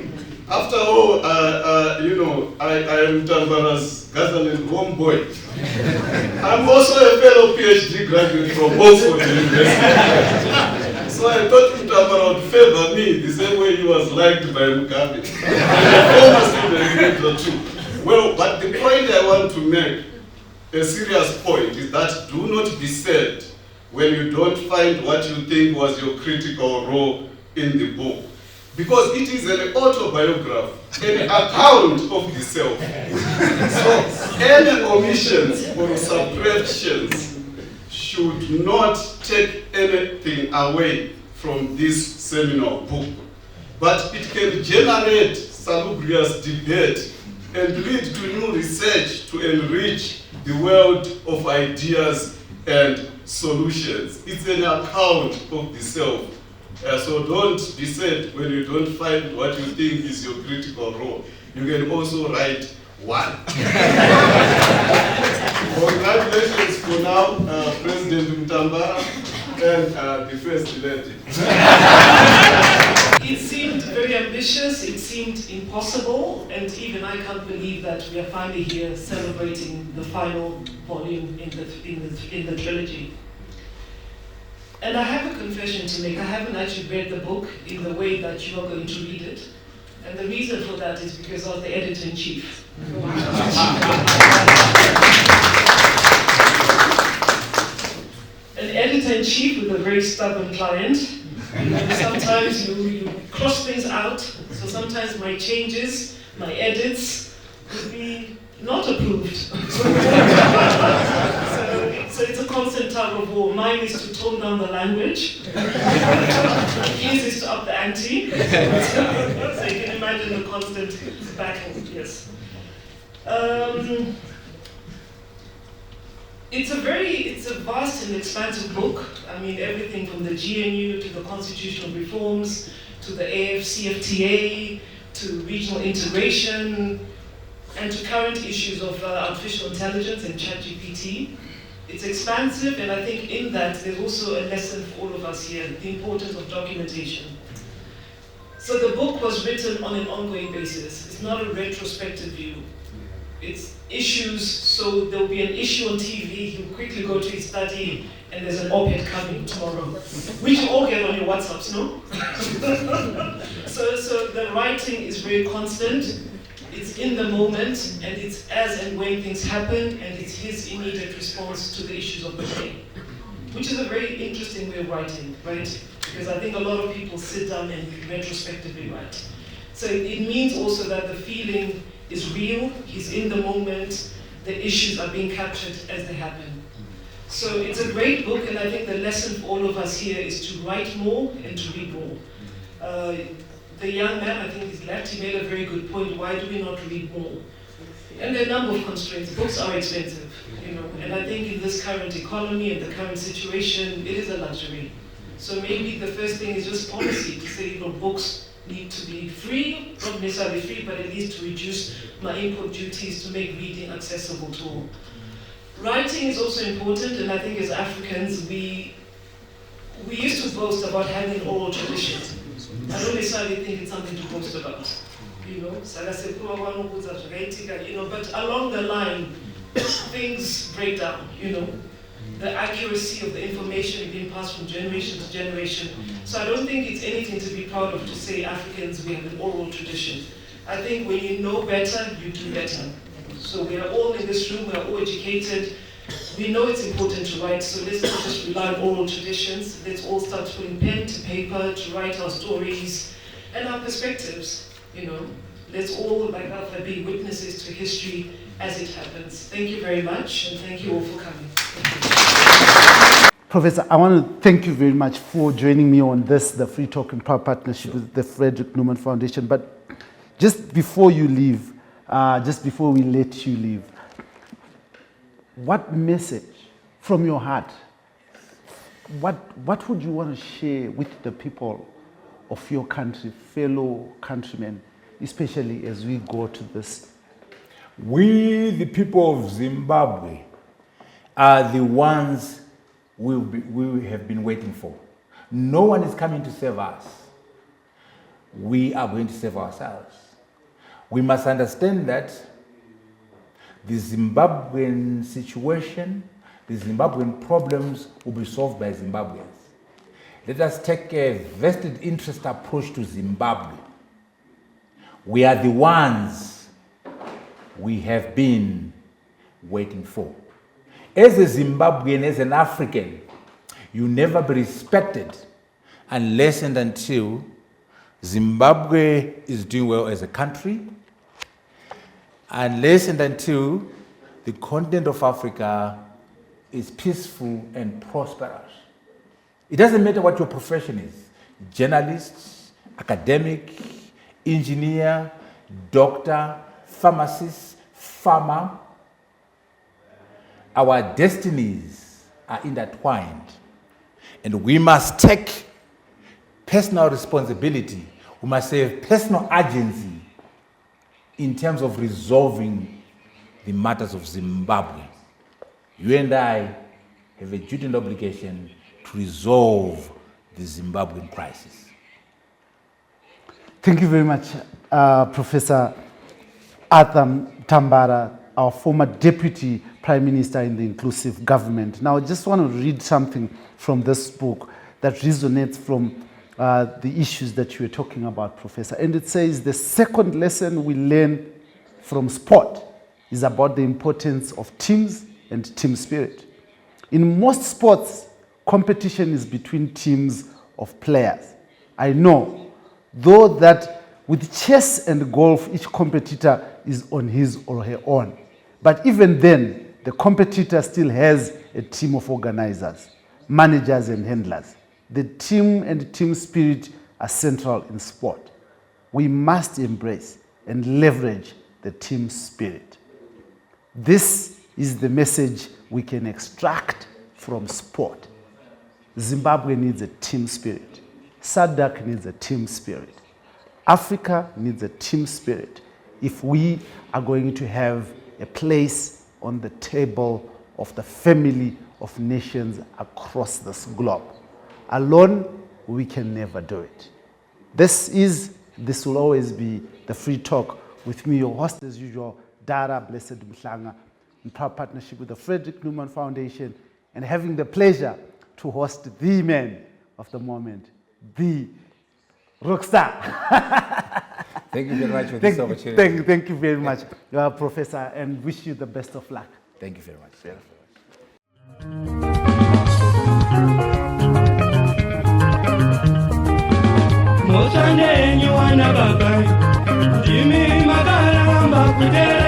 After all, I am Mutambara's Gazaland homeboy. I'm also a fellow PhD graduate from Oxford University. So I thought Mutambara would favor me the same way he was liked by Mugabe. And a former student too. Well, but the point I want to make, a serious point, is that do not be sad when you don't find what you think was your critical role in the book. Because it is an autobiography, an account of the self. So any omissions or subtractions should not take anything away from this seminal book. But it can generate salubrious debate and lead to new research to enrich the world of ideas and solutions. It's an account of the self. So don't be sad when you don't find what you think is your critical role. You can also write one. Congratulations for now, President Mutambara and the First Lady. It seemed very ambitious, it seemed impossible, and even I can't believe that we are finally here celebrating the final volume in the trilogy. And I have a confession to make. I haven't actually read the book in the way that you are going to read it. And the reason for that is because I was the editor-in-chief. An editor-in-chief with a very stubborn client. Sometimes you cross things out. So sometimes my changes, my edits, could be not approved. So it's a constant tug of war. Mine is to tone down the language. His is to up the ante. So you can imagine the constant battle, yes. It's a vast and expansive book. I mean, everything from the GNU to the constitutional reforms, to the AFCFTA, to regional integration, and to current issues of artificial intelligence and ChatGPT. It's expansive, and I think in that there's also a lesson for all of us here, the importance of documentation. So the book was written on an ongoing basis. It's not a retrospective view. It's issues, so there'll be an issue on TV, you quickly go to his study, and there's an op-ed coming tomorrow, which you all get on your WhatsApps, no? So the writing is very constant. It's in the moment, and it's as and when things happen, and it's his immediate response to the issues of the day, which is a very interesting way of writing, right? Because I think a lot of people sit down and retrospectively write. So it means also that the feeling is real, he's in the moment, the issues are being captured as they happen. So it's a great book, and I think the lesson for all of us here is to write more and to read more. The young man, I think he's left, he made a very good point. Why do we not read more? And there are a number of constraints. Books are expensive, you know, and I think in this current economy and the current situation, it is a luxury. So maybe the first thing is just policy to say, you know, books need to be free, not necessarily free, but at least to reduce my input duties to make reading accessible to all. Writing is also important, and I think as Africans, we used to boast about having oral tradition. I don't necessarily think it's something to boast about, you know. But along the line, things break down, you know. The accuracy of the information being passed from generation to generation. So I don't think it's anything to be proud of to say Africans, we have an oral tradition. I think when you know better, you do better. So we are all in this room, we are all educated. We know it's important to write, so let's not just rely on oral traditions. Let's all start putting pen to paper to write our stories and our perspectives, you know. Let's all, like Arthur, be witnesses to history as it happens. Thank you very much, and thank you all for coming. Professor, I want to thank you very much for joining me on this, the Free Talk and Proud Partnership with the Frederick Newman Foundation. But just before you leave, just before we let you leave, what message from your heart, what would you want to share with the people of your country, fellow countrymen, especially as we go to this? We, the people of Zimbabwe, are the ones we have been waiting for. No one is coming to save us. We are going to save ourselves. We must understand that the Zimbabwean situation, the Zimbabwean problems will be solved by Zimbabweans. Let us take a vested interest approach to Zimbabwe. We are the ones we have been waiting for. As a Zimbabwean, as an African, you never be respected unless and until Zimbabwe is doing well as a country, unless and until the continent of Africa is peaceful and prosperous. It doesn't matter what your profession is, journalist, academic, engineer, doctor, pharmacist, farmer. Our destinies are intertwined. And we must take personal responsibility. We must have personal agency in terms of resolving the matters of Zimbabwe. You and I have a duty and obligation to resolve the Zimbabwean crisis. Thank you very much, Professor Arthur Mutambara, our former Deputy Prime Minister in the Inclusive Government. Now, I just want to read something from this book that resonates from the issues that you were talking about, Professor. And it says, the second lesson we learn from sport is about the importance of teams and team spirit. In most sports, competition is between teams of players. I know, though, that with chess and golf, each competitor is on his or her own. But even then, the competitor still has a team of organizers, managers and handlers. The team and team spirit are central in sport. We must embrace and leverage the team spirit. This is the message we can extract from sport. Zimbabwe needs a team spirit. SADC needs a team spirit. Africa needs a team spirit if we are going to have a place on the table of the family of nations across this globe. Alone, we can never do it. This will always be the Free Talk with me, your host as usual, Dara Blessed Mhlanga, in proud partnership with the Frederick Newman Foundation, and having the pleasure to host the man of the moment, the rockstar. Thank you very much for this opportunity. Thank you very much, Professor, and wish you the best of luck. Thank you very much. Mochane nyuana babai, dimi magala mba kudera.